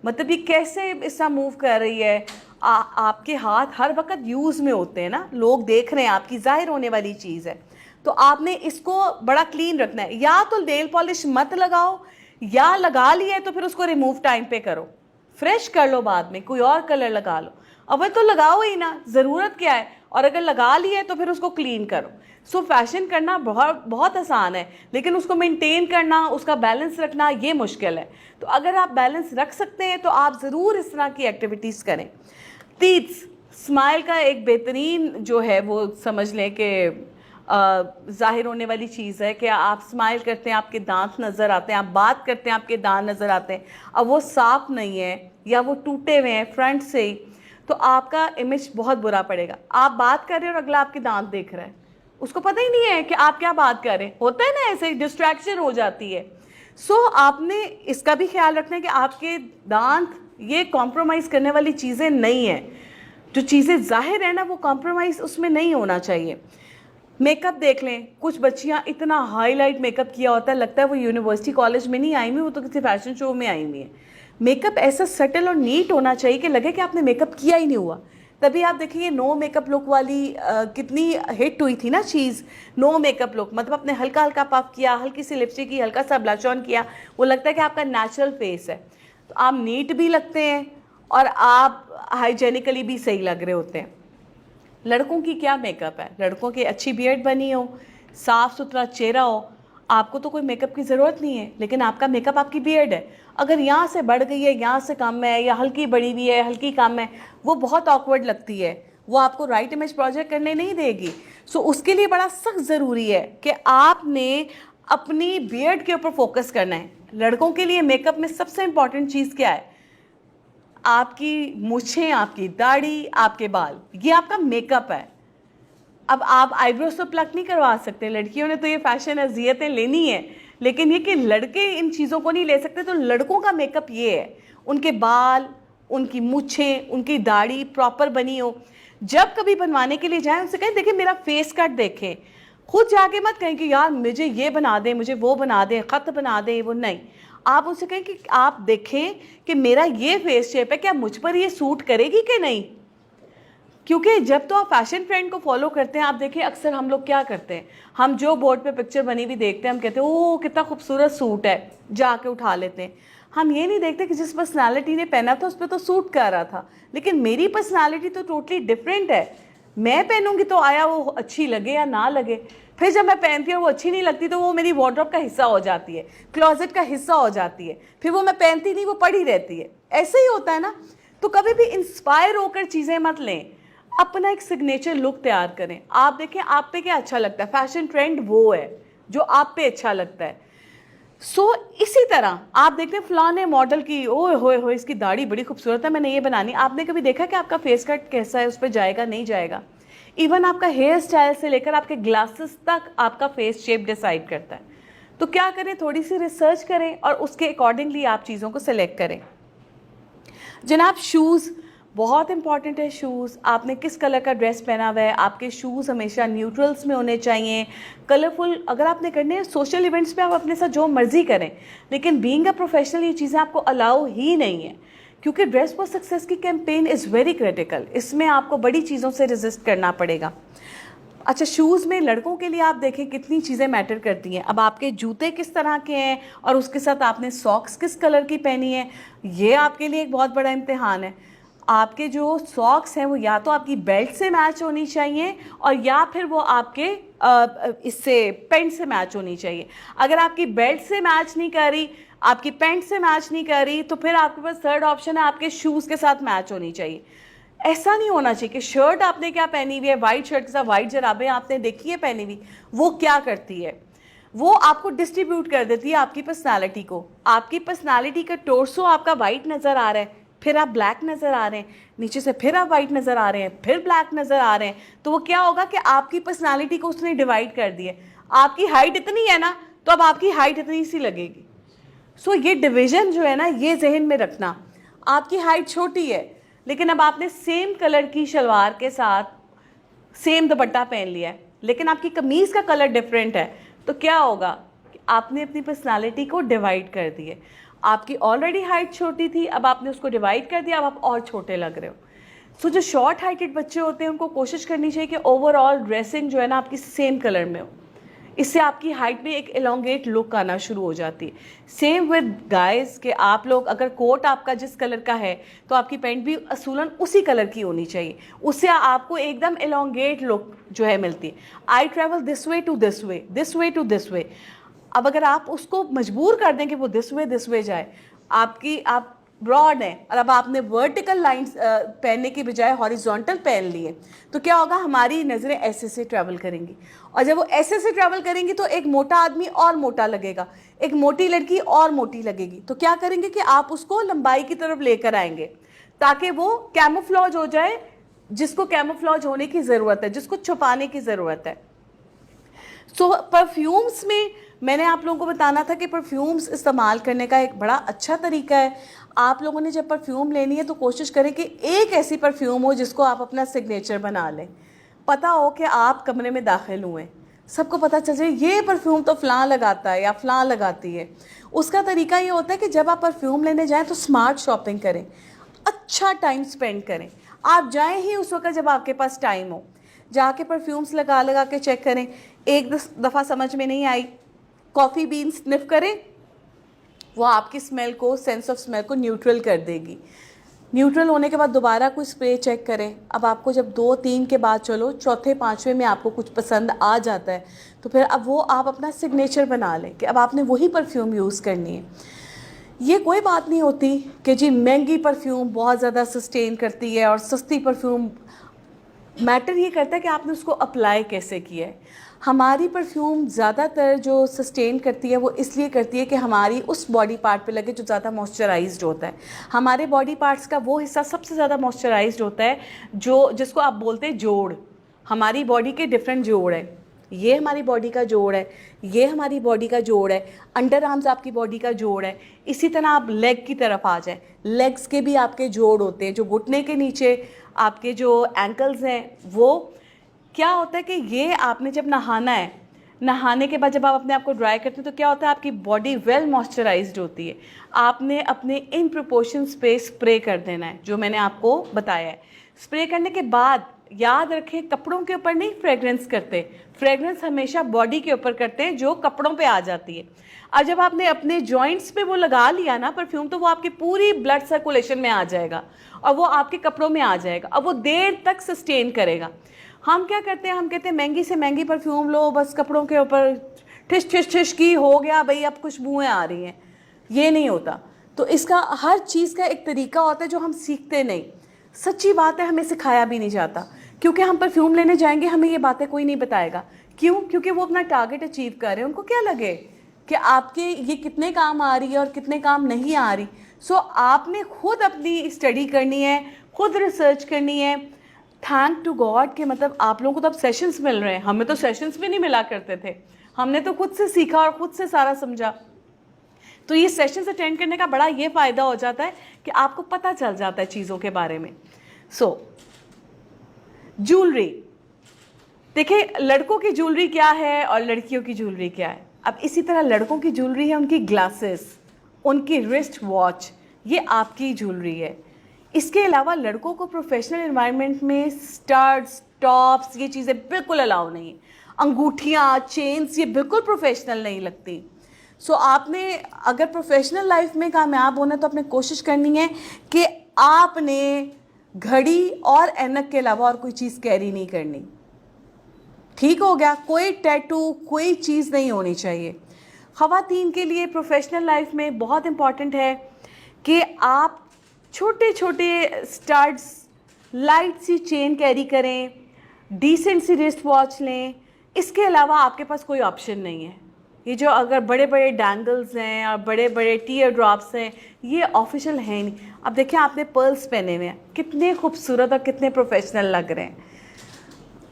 मतलब ये कैसे इसका मूव कर रही है। आपके हाथ हर वक्त यूज़ में होते हैं ना, लोग देख रहे हैं, आपकी जाहिर होने वाली चीज़ है। तो आपने इसको बड़ा क्लीन रखना है। या तो नेल पॉलिश मत लगाओ, या लगा लिया है तो फिर उसको रिमूव टाइम पे करो, फ्रेश कर लो, बाद में कोई और कलर लगा लो। अब तो लगाओ ही ना, ज़रूरत क्या है? और अगर लगा लिया है तो फिर उसको क्लीन करो। सो फैशन करना बहुत बहुत आसान है, लेकिन उसको मेंटेन करना, उसका बैलेंस रखना, ये मुश्किल है। तो अगर आप बैलेंस रख सकते हैं तो आप ज़रूर इस तरह की एक्टिविटीज़ करें। टीथ्स, स्माइल का एक बेहतरीन जो है वो समझ लें कि ज़ाहिर होने वाली चीज़ है कि आप स्माइल करते हैं, आपके दांत नज़र आते हैं, आप बात करते हैं, आपके दांत नज़र आते हैं। अब वो साफ़ नहीं है या वो टूटे हुए हैं फ्रंट से ही, तो आपका इमेज बहुत बुरा पड़ेगा। आप बात कर रहे हैं और अगला आपके दांत देख रहा है, उसको पता ही नहीं है कि आप क्या बात कर रहे हैं। होता है ना, ऐसे डिस्ट्रैक्शन हो जाती है। सो आपने इसका भी ख्याल रखना है कि आपके दांत ये कॉम्प्रोमाइज़ करने वाली चीज़ें नहीं हैं। जो चीज़ें ज़ाहिर है ना, वो कॉम्प्रोमाइज़ उसमें नहीं होना चाहिए। मेकअप देख लें, कुछ बच्चियां इतना हाईलाइट मेकअप किया होता है, लगता है वो यूनिवर्सिटी कॉलेज में नहीं आई हुई, वो तो किसी फैशन शो में आई हुई है। मेकअप ऐसा सटल और नीट होना चाहिए कि लगे कि आपने मेकअप किया ही नहीं हुआ। तभी आप देखिए नो मेकअप लुक वाली कितनी हिट हुई थी ना चीज़, नो मेकअप लुक, मतलब आपने हल्का हल्का पफ किया, हल्की सी लिपस्टिक की, हल्का सा ब्लश ऑन किया, वो लगता है कि आपका नेचुरल फेस है। तो आप नीट भी लगते हैं और आप हाइजेनिकली भी सही लग रहे होते हैं। लड़कों की क्या मेकअप है, लड़कों की अच्छी बियर्ड बनी हो, साफ़ सुथरा चेहरा हो, आपको तो कोई मेकअप की ज़रूरत नहीं है, लेकिन आपका मेकअप आपकी बियर्ड है। अगर यहाँ से बढ़ गई है, यहाँ से कम है, या हल्की बढ़ी हुई है, हल्की कम है, वो बहुत ऑकवर्ड लगती है, वो आपको राइट इमेज प्रोजेक्ट करने नहीं देगी। सो उसके लिए बड़ा सख्त ज़रूरी है कि आपने अपनी बियर्ड के ऊपर फोकस करना है। लड़कों के लिए मेकअप में सबसे इंपॉर्टेंट चीज़ क्या है? आपकी मूछें, आपकी दाढ़ी, आपके बाल, ये आपका मेकअप है। अब आप आईब्रोज तो प्लक नहीं करवा सकते, लड़कियों ने तो ये फैशन अजियतें लेनी है, लेकिन ये कि लड़के इन चीज़ों को नहीं ले सकते। तो लड़कों का मेकअप ये है, उनके बाल, उनकी मूछें, उनकी दाढ़ी प्रॉपर बनी हो। जब कभी बनवाने के लिए जाएं, उनसे कहें देखिए मेरा फेस कट देखें, खुद जाके मत कहें कि यार मुझे ये बना दें, मुझे वो बना दें, ख़त बना दें, वो नहीं। आप उनसे कहें कि आप देखें कि मेरा ये फेस शेप है, क्या मुझ पर ये सूट करेगी कि नहीं। क्योंकि जब तो आप फैशन ट्रेंड को फॉलो करते हैं, आप देखिए अक्सर हम लोग क्या करते हैं, हम जो बोर्ड पे पिक्चर बनी हुई देखते हैं, हम कहते हैं ओ कितना खूबसूरत सूट है, जाके उठा लेते हैं। हम ये नहीं देखते कि जिस पर्सनालिटी ने पहना था उस पर तो सूट कर रहा था, लेकिन मेरी पर्सनालिटी तो टोटली डिफरेंट है। मैं पहनूंगी तो आया वो अच्छी लगे या ना लगे, फिर जब मैं पहनती हूँ वो अच्छी नहीं लगती तो वो मेरी वार्डरोब का हिस्सा हो जाती है, क्लोजेट का हिस्सा हो जाती है, फिर वो मैं पहनती नहीं, वो पड़ी रहती है। ऐसे ही होता है ना। तो कभी भी इंस्पायर होकर चीज़ें मत लें, अपना एक सिग्नेचर लुक तैयार करें। आप देखें आप पे क्या अच्छा लगता है, फैशन ट्रेंड वो है जो आप पे अच्छा लगता है। सो इसी तरह आप देखते हैं फलाने मॉडल की ओए होए होए इसकी दाढ़ी बड़ी खूबसूरत है, मैंने ये बनानी। आपने कभी देखा कि आपका फेस कट कैसा है, उस पर जाएगा नहीं जाएगा। इवन आपका हेयर स्टाइल से लेकर आपके ग्लासेस तक आपका फेस शेप डिसाइड करता है। तो क्या करें, थोड़ी सी रिसर्च करें और उसके अकॉर्डिंगली आप चीज़ों को सिलेक्ट करें। जनाब शूज़ बहुत इंपॉर्टेंट है। शूज़, आपने किस कलर का ड्रेस पहना हुआ है, आपके शूज़ हमेशा न्यूट्रल्स में होने चाहिए, कलरफुल। अगर आपने करने हैं सोशल इवेंट्स पे आप अपने साथ जो मर्जी करें, लेकिन बीइंग अ प्रोफेशनल ये चीज़ें आपको अलाउ ही नहीं है, क्योंकि ड्रेस फॉर सक्सेस की कैंपेन इज़ वेरी क्रिटिकल। इसमें आपको बड़ी चीज़ों से रेजिस्ट करना पड़ेगा। अच्छा, शूज़ में लड़कों के लिए आप देखें कितनी चीज़ें मैटर करती हैं। अब आपके जूते किस तरह के हैं और उसके साथ आपने सॉक्स किस कलर की पहनी है, ये आपके लिए एक बहुत बड़ा इम्तिहान है। आपके जो सॉक्स हैं वो या तो आपकी बेल्ट से मैच होनी चाहिए और या फिर वो आपके इससे पैंट से मैच होनी चाहिए। अगर आपकी बेल्ट से मैच नहीं कर रही, आपकी पैंट से मैच नहीं कर रही, तो फिर आपके पास थर्ड ऑप्शन है आपके शूज़ के साथ मैच होनी चाहिए। ऐसा नहीं होना चाहिए कि शर्ट आपने क्या पहनी हुई है, वाइट शर्ट के साथ वाइट जराबें आपने देखी है पहनी हुई, वो क्या करती है, वो आपको डिस्ट्रीब्यूट कर देती है आपकी पर्सनालिटी को। आपकी पर्सनालिटी का टोर्सो आपका वाइट नज़र आ रहा है, फिर आप ब्लैक नज़र आ रहे हैं, नीचे से फिर आप वाइट नज़र आ रहे हैं, फिर ब्लैक नज़र आ रहे हैं, तो वो क्या होगा कि आपकी पर्सनालिटी को उसने डिवाइड कर दिया। आपकी हाइट इतनी है ना, तो अब आपकी हाइट इतनी सी लगेगी। सो ये डिवीज़न जो है ना, ये जहन में रखना। आपकी हाइट छोटी है, लेकिन अब आपने सेम कलर की शलवार के साथ सेम दुपट्टा पहन लिया है, लेकिन आपकी कमीज़ का कलर डिफरेंट है, तो क्या होगा कि आपने अपनी पर्सनालिटी को डिवाइड कर दिए। आपकी ऑलरेडी हाइट छोटी थी, अब आपने उसको डिवाइड कर दिया, अब आप और छोटे लग रहे हो। सो जो शॉर्ट हाइटेड बच्चे होते हैं उनको कोशिश करनी चाहिए कि ओवरऑल ड्रेसिंग जो है ना आपकी सेम कलर में हो। इससे आपकी हाइट में एक एलोंगेट लुक आना शुरू हो जाती है। सेम विद गाइस कि आप लोग अगर कोट आपका जिस कलर का है तो आपकी पैंट भी असूलन उसी कलर की होनी चाहिए, उससे आपको एकदम एलोंगेट लुक जो है मिलती है। I travel this way to this way, this way to this way. अब अगर आप उसको मजबूर कर दें कि वो दिस वे जाए, आप ब्रॉड है और अब आपने वर्टिकल लाइंस पहनने की बजाय हॉरिजॉन्टल पहन लिए, तो क्या होगा, हमारी नज़रें ऐसे से ट्रैवल करेंगी, और जब वो ऐसे से ट्रैवल करेंगी तो एक मोटा आदमी और मोटा लगेगा, एक मोटी लड़की और मोटी लगेगी। तो क्या करेंगे कि आप उसको लंबाई की तरफ लेकर आएंगे ताकि वो कैमोफ्लॉज हो जाए, जिसको कैमोफ्लॉज होने की ज़रूरत है, जिसको छुपाने की ज़रूरत है। सो परफ्यूम्स में मैंने आप लोगों को बताना था कि परफ्यूम्स इस्तेमाल करने का एक बड़ा अच्छा तरीका है। आप लोगों ने जब परफ्यूम लेनी है तो कोशिश करें कि एक ऐसी परफ्यूम हो जिसको आप अपना सिग्नेचर बना लें। पता हो कि आप कमरे में दाखिल हुए, सबको पता चल जाए ये परफ्यूम तो फ़लाँ लगाता है या फ़लाँ लगाती है। उसका तरीका ये होता है कि जब आप परफ्यूम लेने जाएं तो स्मार्ट शॉपिंग करें, अच्छा टाइम स्पेंड करें। आप जाएं ही उस वक्त जब आपके पास टाइम हो, जाके परफ्यूम्स लगा लगा के चेक करें। एक दफ़ा समझ में नहीं आई, कॉफ़ी बीन स्निफ करें, वो आपकी स्मेल को, सेंस ऑफ स्मेल को न्यूट्रल कर देगी। न्यूट्रल होने के बाद दोबारा कोई स्प्रे चेक करें। अब आपको जब 2-3 के बाद चलो चौथे पाँचवें में आपको कुछ पसंद आ जाता है तो फिर अब वो आप अपना सिग्नेचर बना लें कि अब आपने वही परफ्यूम यूज़ करनी है। ये कोई बात नहीं होती कि जी महंगी परफ्यूम बहुत ज़्यादा सस्टेन करती है और सस्ती परफ्यूम। मैटर ये करता है कि आपने उसको अप्लाई कैसे किया है। हमारी परफ्यूम ज़्यादातर जो सस्टेन करती है वो इसलिए करती है कि हमारी उस बॉडी पार्ट पे लगे जो ज़्यादा मॉइस्चराइज्ड होता है। हमारे बॉडी पार्ट्स का वो हिस्सा सबसे ज़्यादा मॉइस्चराइज्ड होता है जो जिसको आप बोलते हैं जोड़। हमारी बॉडी के डिफरेंट जोड़ है, ये हमारी बॉडी का जोड़ है, ये हमारी बॉडी का जोड़ है, अंडर आर्म्स आपकी बॉडी का जोड़ है। इसी तरह आप लेग की तरफ आ जाएं, लेग्स के भी आपके जोड़ होते हैं, जो घुटने के नीचे आपके जो एंकल्स हैं। वो क्या होता है कि ये आपने जब नहाना है, नहाने के बाद जब आप अपने आप को ड्राई करते हैं तो क्या होता है, आपकी बॉडी वेल मॉइस्चराइज्ड होती है। आपने अपने इन प्रोपोर्शंस पे स्प्रे कर देना है जो मैंने आपको बताया है। स्प्रे करने के बाद याद रखें, कपड़ों के ऊपर नहीं फ्रेगरेंस करते, फ्रेगरेंस हमेशा बॉडी के ऊपर करते हैं जो कपड़ों पे आ जाती है। और जब आपने अपने जॉइंट्स पे वो लगा लिया ना परफ्यूम, तो वो आपकी पूरी ब्लड सर्कुलेशन में आ जाएगा और वो आपके कपड़ों में आ जाएगा। अब वो देर तक सस्टेन करेगा। हम क्या करते हैं, हम कहते हैं महंगी से महंगी परफ्यूम लो, बस कपड़ों के ऊपर ठिश ठिश ठिश की हो गया भाई, अब खुशबुएं आ रही हैं। ये नहीं होता। तो इसका हर चीज़ का एक तरीका होता है जो हम सीखते नहीं। सच्ची बात है, हमें सिखाया भी नहीं जाता, क्योंकि हम परफ्यूम लेने जाएंगे हमें ये बातें कोई नहीं बताएगा। क्यों? क्योंकि वो अपना टारगेट अचीव कर रहे हैं। उनको क्या लगे कि आपके ये कितने काम आ रही है और कितने काम नहीं आ रही। सो आपने खुद अपनी स्टडी करनी है, खुद रिसर्च करनी है। थैंक टू गॉड कि मतलब आप लोगों को तो अब सेशंस मिल रहे हैं, हमें तो सेशंस भी नहीं मिला करते थे। हमने तो खुद से सीखा और खुद से सारा समझा। तो ये सेशंस अटेंड करने का बड़ा ये फ़ायदा हो जाता है कि आपको पता चल जाता है चीज़ों के बारे में। ज्वेलरी देखिए, लड़कों की ज्वेलरी क्या है और लड़कियों की ज्वेलरी क्या है। अब इसी तरह लड़कों की ज्वेलरी है उनकी ग्लासेस, उनकी रिस्ट वॉच, ये आपकी ज्वेलरी है। इसके अलावा लड़कों को प्रोफेशनल एनवायरनमेंट में स्टड्स, टॉप्स, ये चीज़ें बिल्कुल अलाउ नहीं है। अंगूठियाँ, चेन्स, ये बिल्कुल प्रोफेशनल नहीं लगती। सो आपने अगर प्रोफेशनल लाइफ में कामयाब होना है तो आपने कोशिश करनी है कि आपने घड़ी और ऐनक के अलावा और कोई चीज़ कैरी नहीं करनी। ठीक हो गया? कोई टैटू, कोई चीज़ नहीं होनी चाहिए। ख़वातीन के लिए प्रोफेशनल लाइफ में बहुत इम्पॉर्टेंट है कि आप छोटे छोटे स्टड्स, लाइट सी चेन कैरी करें, डिसेंट सी रिस्ट वॉच लें। इसके अलावा आपके पास कोई ऑप्शन नहीं है। ये जो अगर बड़े बड़े डैंगल्स हैं और बड़े बड़े टीयर ड्रॉप्स हैं, ये ऑफिशियल हैं नहीं। अब देखिए, आपने पर्ल्स पहने हुए हैं, कितने खूबसूरत और कितने प्रोफेशनल लग रहे हैं।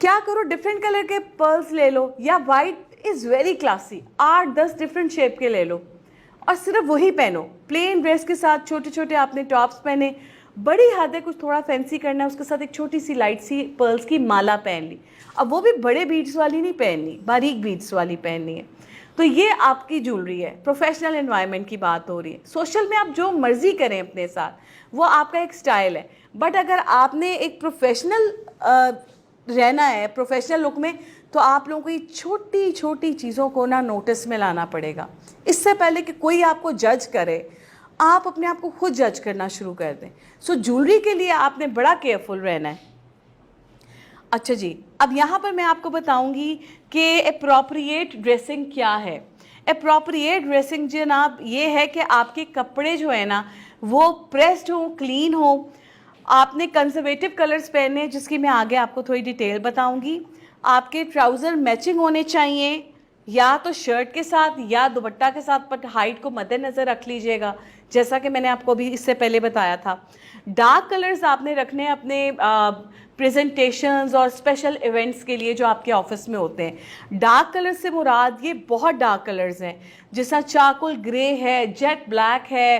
क्या करो, डिफरेंट कलर के पर्ल्स ले लो, या white is very classy, 8-10 different shape के ले लो और सिर्फ वही पहनो। प्लेन ड्रेस के साथ छोटे छोटे आपने टॉप्स पहने, बड़ी हद है कुछ थोड़ा फैंसी करना है, उसके साथ एक छोटी सी लाइट सी पर्ल्स की माला पहन ली। अब वो भी बड़े बीड्स वाली नहीं पहननी, बारीक बीड्स वाली पहननी है। तो ये आपकी ज्वेलरी है। प्रोफेशनल एनवायरनमेंट की बात हो रही है। सोशल में आप जो मर्जी करें अपने साथ, वो आपका एक स्टाइल है। बट अगर आपने एक प्रोफेशनल रहना है, प्रोफेशनल लुक में, तो आप लोगों को ये छोटी छोटी चीज़ों को ना नोटिस में लाना पड़ेगा। इससे पहले कि कोई आपको जज करे, आप अपने आप को खुद जज करना शुरू कर दें। सो ज्वेलरी के लिए आपने बड़ा केयरफुल रहना है। अच्छा जी, अब यहाँ पर मैं आपको बताऊंगी कि अप्रोप्रिएट ड्रेसिंग क्या है। अप्रोप्रिएट ड्रेसिंग जनाब ये है कि आपके कपड़े जो है ना वो प्रेस्ड हो, क्लीन हो। आपने कंजर्वेटिव कलर्स पहने, जिसकी मैं आगे आपको थोड़ी डिटेल बताऊंगी। आपके ट्राउज़र मैचिंग होने चाहिए, या तो शर्ट के साथ या दुपट्टा के साथ, बट हाइट को मद्देनज़र रख लीजिएगा, जैसा कि मैंने आपको अभी इससे पहले बताया था। डार्क कलर्स आपने रखने हैं अपने प्रेजेंटेशंस और स्पेशल इवेंट्स के लिए जो आपके ऑफिस में होते हैं। डार्क कलर्स से मुराद ये बहुत डार्क कलर्स हैं, जैसा चारकोल ग्रे है, जेट ब्लैक है,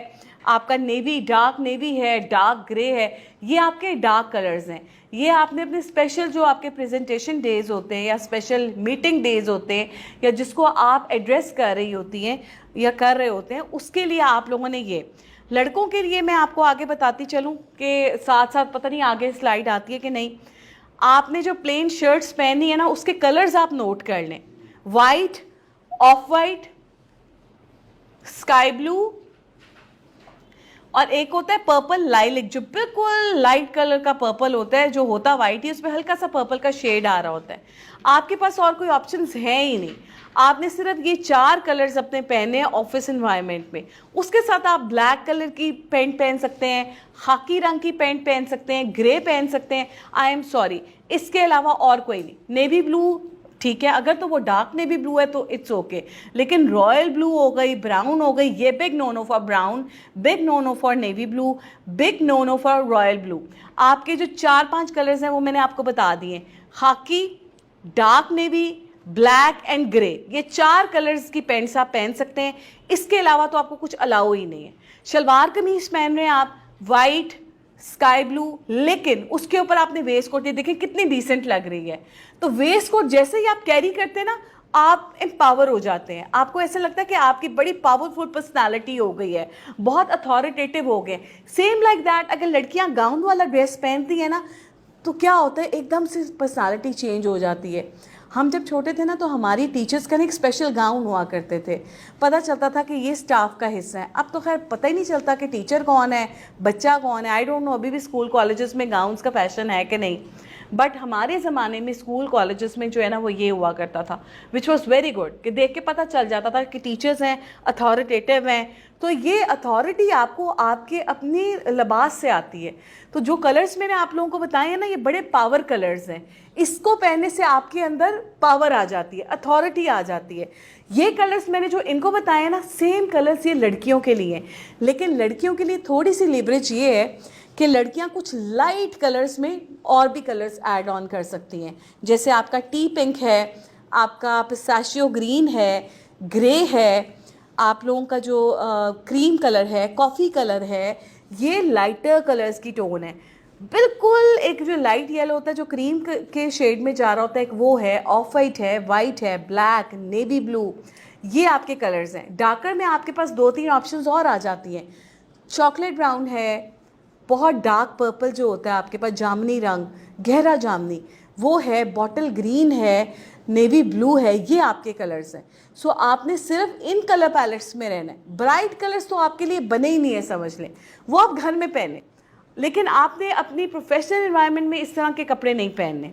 आपका नेवी, डार्क नेवी है, डार्क ग्रे है, ये आपके डार्क कलर्स हैं। ये आपने अपने स्पेशल जो आपके प्रेजेंटेशन डेज होते हैं या स्पेशल मीटिंग डेज होते हैं या जिसको आप एड्रेस कर रही होती हैं या कर रहे होते हैं, उसके लिए आप लोगों ने ये। लड़कों के लिए मैं आपको आगे बताती चलूँ कि साथ साथ, पता नहीं आगे स्लाइड आती है कि नहीं, आपने जो प्लेन शर्ट्स पहनी है ना, उसके कलर्स आप नोट कर लें। White, of white, sky blue, और एक होता है पर्पल लाइलिक, जो बिल्कुल लाइट कलर का पर्पल होता है, जो होता वाइट ही उसमें हल्का सा पर्पल का शेड आ रहा होता है। आपके पास और कोई ऑप्शंस हैं ही नहीं, आपने सिर्फ ये 4 कलर्स अपने पहने हैं ऑफिस एनवायरनमेंट में। उसके साथ आप ब्लैक कलर की पैंट पहन सकते हैं, खाकी रंग की पैंट पहन सकते हैं, ग्रे पहन सकते हैं, आई एम सॉरी, इसके अलावा और कोई नहीं। नेवी ब्लू ठीक है, अगर तो वो डार्क नेवी ब्लू है तो इट्स ओके, लेकिन रॉयल ब्लू हो गई, ब्राउन हो गई, ये big no no for brown, big no no for navy blue, big no no for royal blue. आपके जो 4-5 कलर्स हैं वो मैंने आपको बता दिए, खाकी, dark navy, black and grey, ये 4 कलर्स की पैंट्स आप पहन सकते हैं। इसके अलावा तो आपको कुछ अलाउ ही नहीं है। शलवार कमीज पहन रहे हैं आप वाइट, स्काई ब्लू, लेकिन उसके ऊपर आपने वेस्ट कोट, ये देखें कितनी डिसेंट लग रही है। तो वेस्ट कोट जैसे ही आप कैरी करते हैं ना, आप एम्पावर हो जाते हैं, आपको ऐसा लगता है कि आपकी बड़ी पावरफुल पर्सनालिटी हो गई है, बहुत अथॉरिटेटिव हो गए। सेम लाइक दैट, अगर लड़कियां गाउन वाला ड्रेस पहनती है ना, तो क्या होता है, एकदम से पर्सनालिटी चेंज हो जाती है। हम जब छोटे थे ना, तो हमारी टीचर्स का एक स्पेशल गाउन हुआ करते थे, पता चलता था कि ये स्टाफ का हिस्सा है। अब तो खैर पता ही नहीं चलता कि टीचर कौन है, बच्चा कौन है, आई डोंट नो अभी भी स्कूल कॉलेजेस में गाउन्स का फैशन है कि नहीं, बट हमारे ज़माने में स्कूल कॉलेजेस में जो है ना वो ये हुआ करता था, विच वॉज वेरी गुड, कि देख के पता चल जाता था कि टीचर्स हैं, अथॉरिटेटिव हैं। तो ये अथॉरिटी आपको आपके अपनी लिबास से आती है। तो जो कलर्स मैंने आप लोगों को बताए हैं ना, ये बड़े पावर कलर्स हैं, इसको पहनने से आपके अंदर पावर आ जाती है, अथॉरिटी आ जाती है। ये कलर्स मैंने जो इनको बताए हैं ना, सेम कलर्स ये लड़कियों के लिए, लेकिन लड़कियों के लिए थोड़ी सी लिवरेज ये है कि लड़कियां कुछ लाइट कलर्स में और भी कलर्स ऐड ऑन कर सकती हैं। जैसे आपका टी पिंक है, आपका पिस्ताशियो ग्रीन है, ग्रे है, आप लोगों का जो क्रीम कलर है, कॉफ़ी कलर है, ये लाइटर कलर्स की टोन है। बिल्कुल एक जो लाइट येलो होता है, जो क्रीम के शेड में जा रहा होता है, एक वो है, ऑफ वाइट है, वाइट है, ब्लैक, नेवी ब्लू, ये आपके कलर्स हैं। डार्कर में आपके पास 2-3 ऑप्शंस और आ जाती हैं। चॉकलेट ब्राउन है, बहुत डार्क पर्पल जो होता है आपके पास, जामनी रंग, गहरा जामनी वो है, बॉटल ग्रीन है, नेवी ब्लू है, ये आपके कलर्स हैं। सो आपने सिर्फ इन कलर पैलेट्स में रहना है। ब्राइट कलर्स तो आपके लिए बने ही नहीं है, समझ लें, वो आप घर में पहने, लेकिन आपने अपनी प्रोफेशनल एनवायरनमेंट में इस तरह के कपड़े नहीं पहनने।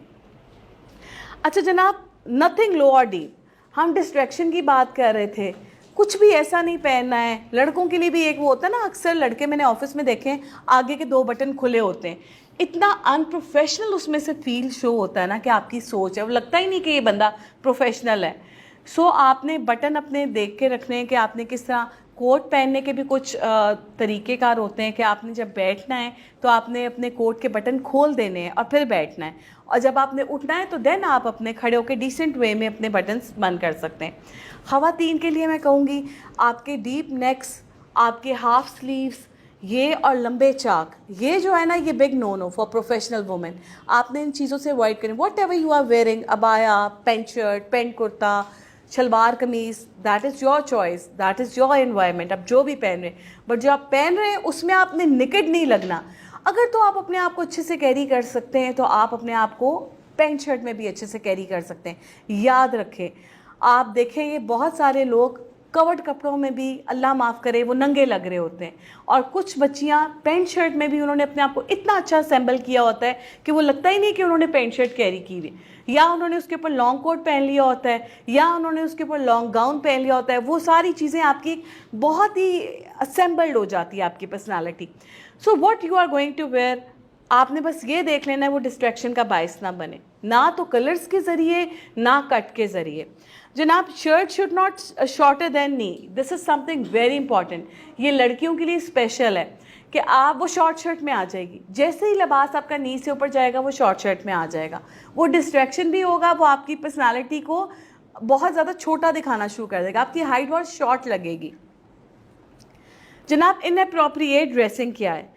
अच्छा जनाब, नथिंग लो और डीप, हम डिस्ट्रैक्शन की बात कर रहे थे, कुछ भी ऐसा नहीं पहनना है। लड़कों के लिए भी एक वो होता है ना, अक्सर लड़के मैंने ऑफिस में देखे हैं, आगे के 2 बटन खुले होते हैं, इतना अनप्रोफेशनल उसमें से फील शो होता है ना कि आपकी सोच है, वो लगता ही नहीं कि ये बंदा प्रोफेशनल है। सो आपने बटन अपने देख के रखने हैं कि आपने किस तरह, कोट पहनने के भी कुछ तरीक़ेकार होते हैं कि आपने जब बैठना है तो आपने अपने कोट के बटन खोल देने हैं और फिर बैठना है, और जब आपने उठना है तो देन आप अपने खड़े होकर डिसेंट वे में अपने बटन्स बंद कर सकते हैं। ख़वातीन के लिए मैं कहूँगी, आपके डीप नेक्स, आपके हाफ स्लीव्स, ये और लंबे चाक, ये जो है ना, ये big no no for professional women. आपने इन चीज़ों से अवॉइड करें। Whatever you are wearing, अबाया, pant shirt, pant kurta, salwar kameez, that is your choice, that is your environment, आप जो भी पहन रहे हैं, बट जो आप पहन रहे हैं उसमें आपने निकट नहीं लगना। अगर तो आप अपने आप को अच्छे से कैरी कर सकते हैं तो आप अपने आप को पेंट शर्ट में भी अच्छे से कैरी कर सकते हैं। याद रखें, आप देखें ये बहुत सारे लोग कवर्ड कपड़ों में भी, अल्लाह माफ़ करे, वो नंगे लग रहे होते हैं, और कुछ बच्चियां पेंट शर्ट में भी उन्होंने अपने आप को इतना अच्छा असेंबल किया होता है कि वो लगता ही नहीं कि उन्होंने पेंट शर्ट कैरी की हुई, या उन्होंने उसके ऊपर लॉन्ग कोट पहन लिया होता है, या उन्होंने उसके ऊपर लॉन्ग गाउन पहन लिया होता है। वो सारी चीज़ें आपकी बहुत ही असेंबल्ड हो जाती है आपकी personality. So what you are going to wear, आपने बस ये देख लेना है वो डिस्ट्रैक्शन का बायस ना बने, ना तो कलर्स के ज़रिए ना कट के ज़रिए। जनाब, shirt should not shorter than knee, this is something very important. ये लड़कियों के लिए स्पेशल है कि आप, वो शॉर्ट शर्ट में आ जाएगी, जैसे ही लिबास आपका नी से ऊपर जाएगा वो शॉर्ट शर्ट में आ जाएगा। वो डिस्ट्रैक्शन भी होगा, वो आपकी पर्सनालिटी को बहुत ज़्यादा छोटा दिखाना शुरू कर देगा, आपकी हाइट बहुत शॉर्ट लगेगी। जनाब इनअप्रोप्रिएट ड्रेसिंग क्या है?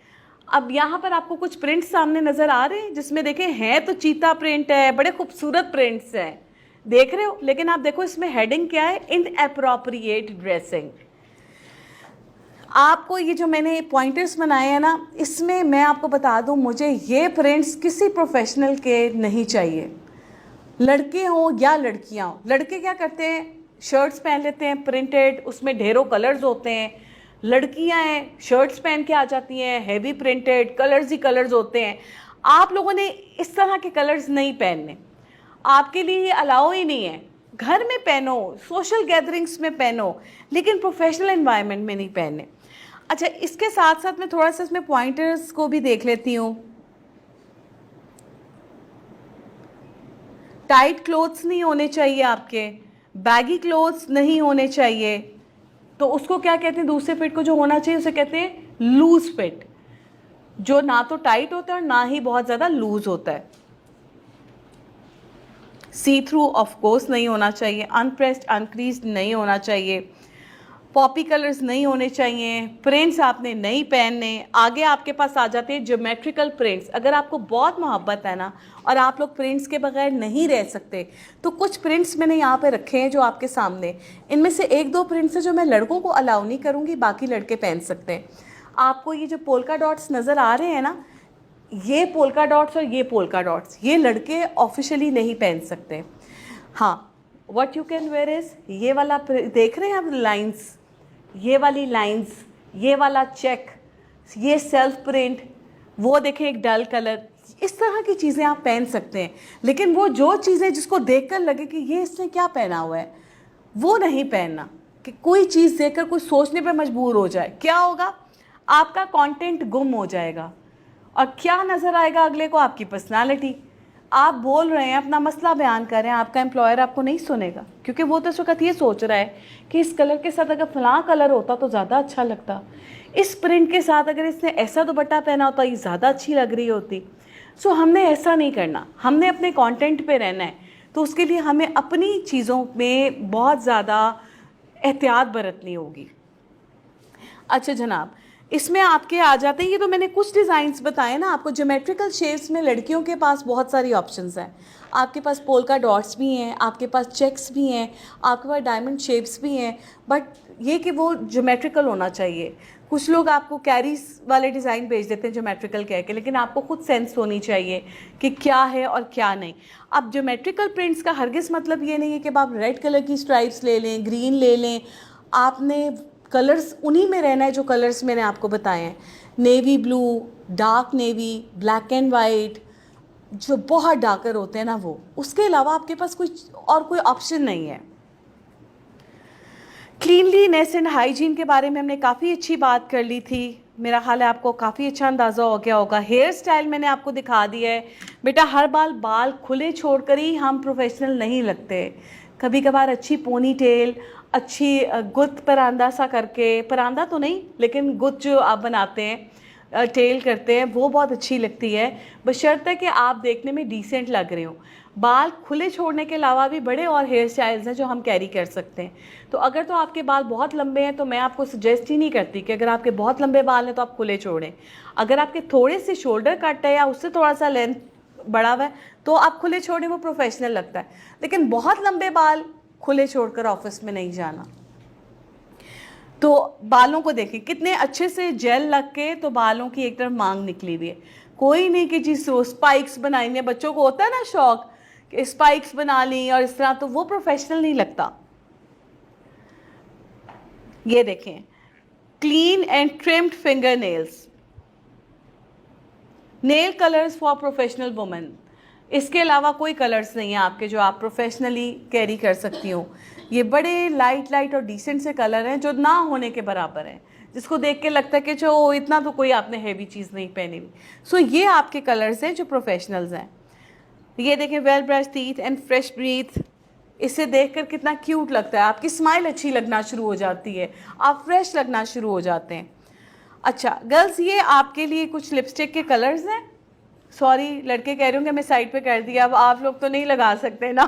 अब यहाँ पर आपको कुछ प्रिंट सामने नजर आ रहे हैं, जिसमें देखें हैं तो चीता प्रिंट है, बड़े खूबसूरत प्रिंट्स हैं, देख रहे हो, लेकिन आप देखो इसमें हेडिंग क्या है, इनअप्रोप्रिएट ड्रेसिंग। आपको ये जो मैंने पॉइंटर्स बनाए हैं ना, इसमें मैं आपको बता दूं, मुझे ये प्रिंट्स किसी प्रोफेशनल के नहीं चाहिए, लड़के हों या लड़कियां हों। लड़के क्या करते हैं, शर्ट्स पहन लेते हैं प्रिंटेड, उसमें ढेरों कलर्स होते हैं। लड़कियां हैं, शर्ट्स पहन के आ जाती हैं, हैवी प्रिंटेड, कलर्स ही कलर्स होते हैं। आप लोगों ने इस तरह के कलर्स नहीं पहनने, आपके लिए ये अलाउ ही नहीं है। घर में पहनो, सोशल गैदरिंग्स में पहनो, लेकिन प्रोफेशनल एनवायरनमेंट में नहीं पहनने। अच्छा, इसके साथ साथ मैं थोड़ा सा इसमें पॉइंटर्स को भी देख लेती हूँ। टाइट क्लोथ्स नहीं होने चाहिए आपके, बैगी क्लोथ्स नहीं होने चाहिए। तो उसको क्या कहते हैं, दूसरे फिट को जो होना चाहिए उसे कहते हैं लूज फिट, जो ना तो टाइट होता है और ना ही बहुत ज़्यादा लूज होता है। सी थ्रू ऑफ कोर्स नहीं होना चाहिए, अनप्रेस्ड अनक्रीज्ड नहीं होना चाहिए, पॉपी कलर्स नहीं होने चाहिए, प्रिंट्स आपने नहीं पहनने। आगे आपके पास आ जाते हैं ज्योमेट्रिकल प्रिंट्स। अगर आपको बहुत मोहब्बत है ना और आप लोग प्रिंट्स के बगैर नहीं रह सकते, तो कुछ प्रिंट्स मैंने यहाँ पे रखे हैं जो आपके सामने, इनमें से एक दो प्रिंट्स है जो मैं लड़कों को अलाउ नहीं करूँगी, बाकी लड़के पहन सकते हैं। आपको ये जो पोल्का डॉट्स नज़र आ रहे हैं ना, ये पोल्का डॉट्स और ये पोल्का डॉट्स, ये लड़के ऑफिशियली नहीं पहन सकते। हाँ, what you can wear is ये वाला, देख रहे हैं आप लाइंस, ये वाली लाइंस, ये वाला चेक, ये सेल्फ प्रिंट, वो देखें एक डल कलर, इस तरह की चीज़ें आप पहन सकते हैं। लेकिन वो जो चीज़ें जिसको देखकर लगे कि ये इसने क्या पहना हुआ है, वो नहीं पहनना। कि कोई चीज़ देखकर कोई सोचने पे मजबूर हो जाए, क्या होगा, आपका कंटेंट गुम हो जाएगा। और क्या नज़र आएगा अगले को, आपकी पर्सनालिटी। आप बोल रहे हैं, अपना मसला बयान कर रहे हैं, आपका एम्प्लॉयर आपको नहीं सुनेगा, क्योंकि वो तो इस वक्त ये सोच रहा है कि इस कलर के साथ अगर फलां कलर होता तो ज़्यादा अच्छा लगता, इस प्रिंट के साथ अगर इसने ऐसा दुपट्टा पहना होता ये ज़्यादा अच्छी लग रही होती। सो हमने ऐसा नहीं करना, हमने अपने कंटेंट पे रहना है। तो उसके लिए हमें अपनी चीज़ों में बहुत ज़्यादा एहतियात बरतनी होगी। अच्छा जनाब, इसमें आपके आ जाते हैं, ये तो मैंने कुछ डिज़ाइंस बताए ना आपको। ज्योमेट्रिकल शेप्स में लड़कियों के पास बहुत सारी ऑप्शंस हैं। आपके पास पोल्का डॉट्स भी हैं, आपके पास चेक्स भी हैं, आपके पास डायमंड शेप्स भी हैं, बट ये कि वो ज्योमेट्रिकल होना चाहिए। कुछ लोग आपको कैरीज वाले डिज़ाइन भेज देते हैं ज्योमेट्रिकल कह के, लेकिन आपको खुद सेंस होनी चाहिए कि क्या है और क्या नहीं। अब ज्योमेट्रिकल प्रिंट्स का हरगिज़ मतलब ये नहीं है कि आप रेड कलर की स्ट्राइप्स ले लें, ग्रीन ले लें। आपने कलर्स उन्हीं में रहना है जो कलर्स मैंने आपको बताए हैं, navy blue, dark navy, black and white, जो बहुत डार्कर होते हैं ना वो। उसके अलावा आपके पास कोई ऑप्शन नहीं है। क्लीनलीनेस एंड हाइजीन के बारे में हमने काफ़ी अच्छी बात कर ली थी, मेरा ख्याल है आपको काफ़ी अच्छा अंदाज़ा हो गया होगा। हेयर स्टाइल मैंने आपको दिखा दिया है। बेटा हर बाल खुले छोड़कर ही हम प्रोफेशनल नहीं लगते। कभी कभार अच्छी पोनी टेल, अच्छी गुत्त परांदा सा करके, परांदा तो नहीं लेकिन गुत्त जो आप बनाते हैं, टेल करते हैं, वो बहुत अच्छी लगती है, बशर्ते कि आप देखने में डिसेंट लग रहे हो। बाल खुले छोड़ने के अलावा भी बड़े और हेयर स्टाइल्स हैं जो हम कैरी कर सकते हैं। तो अगर तो आपके बाल बहुत लंबे हैं तो मैं आपको सजेस्ट ही नहीं करती कि अगर आपके बहुत लंबे बाल हैं तो आप खुले छोड़ें। अगर आपके थोड़े से शोल्डर कट है या उससे थोड़ा सा लेंथ बढ़ा हुआ है तो आप खुले छोड़ें, वो प्रोफेशनल लगता है। लेकिन बहुत लंबे बाल खुले छोड़कर ऑफिस में नहीं जाना। तो बालों को देखिए कितने अच्छे से जेल लग के तो बालों की एक तरफ मांग निकली हुई है। कोई नहीं कि जी स्पाइक्स बनाएंगे, बच्चों को होता है ना शौक कि स्पाइक्स बना ली और इस तरह, तो वो प्रोफेशनल नहीं लगता। ये देखें, clean and trimmed finger nails, nail colours for professional women. इसके अलावा कोई कलर्स नहीं है आपके जो आप प्रोफेशनली कैरी कर सकती हो। ये बड़े लाइट और डिसेंट से कलर हैं जो ना होने के बराबर हैं, जिसको देख के लगता है कि जो इतना तो कोई आपने हैवी चीज़ नहीं पहनी हुई। सो ये आपके कलर्स हैं जो प्रोफेशनल्स हैं। ये देखें, well brush teeth and fresh breath, इसे देखकर कितना क्यूट लगता है, आपकी स्माइल अच्छी लगना शुरू हो जाती है, आप फ्रेश लगना शुरू हो जाते हैं। अच्छा गर्ल्स, ये आपके लिए कुछ लिपस्टिक के कलर्स हैं। सॉरी लड़के कह रहे होंगे मैं साइड पे कर दिया, अब आप लोग तो नहीं लगा सकते ना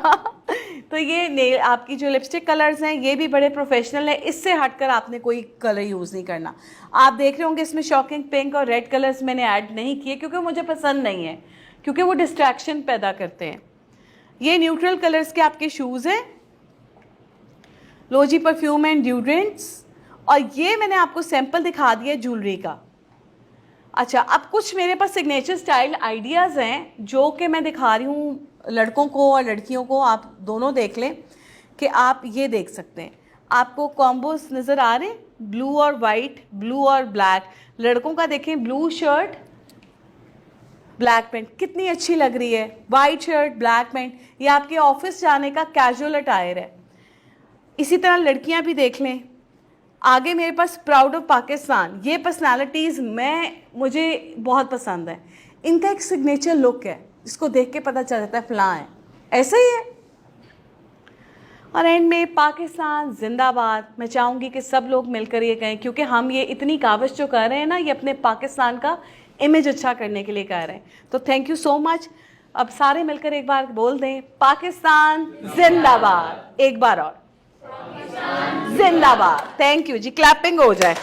तो ये नेल आपकी जो लिपस्टिक कलर्स हैं ये भी बड़े प्रोफेशनल है, इससे हटकर आपने कोई कलर यूज़ नहीं करना। आप देख रहे होंगे इसमें शॉकिंग पिंक और रेड कलर्स मैंने ऐड नहीं किए क्योंकि मुझे पसंद नहीं है, क्योंकि वो डिस्ट्रैक्शन पैदा करते हैं। ये न्यूट्रल कलर्स के आपके शूज़ हैं, लो जी परफ्यूम एंड ड्यूड्रेंट्स। और ये मैंने आपको सैंपल दिखा दिया ज्वेलरी का। अच्छा, अब कुछ मेरे पास सिग्नेचर स्टाइल आइडियाज़ हैं जो कि मैं दिखा रही हूँ लड़कों को और लड़कियों को, आप दोनों देख लें कि आप ये देख सकते हैं। आपको कॉम्बोस नज़र आ रहे हैं, ब्लू और वाइट, ब्लू और ब्लैक। लड़कों का देखें, ब्लू शर्ट ब्लैक पैंट, कितनी अच्छी लग रही है। वाइट शर्ट ब्लैक पैंट, ये आपके ऑफिस जाने का कैजुअल अटायर है। इसी तरह लड़कियां भी देख लें। आगे मेरे पास प्राउड ऑफ पाकिस्तान, ये पर्सनालिटीज़ मुझे बहुत पसंद है। इनका एक सिग्नेचर लुक है, इसको देख के पता चल जाता है फलां है, ऐसा ही है। और एंड में पाकिस्तान जिंदाबाद। मैं चाहूँगी कि सब लोग मिलकर ये कहें, क्योंकि हम ये इतनी काविश जो कर रहे हैं ना, ये अपने पाकिस्तान का इमेज अच्छा करने के लिए कर रहे हैं। तो थैंक यू सो मच। अब सारे मिलकर एक बार बोल दें, पाकिस्तान जिंदाबाद। एक बार और, जिंदाबाद। थैंक यू जी, क्लैपिंग हो जाए।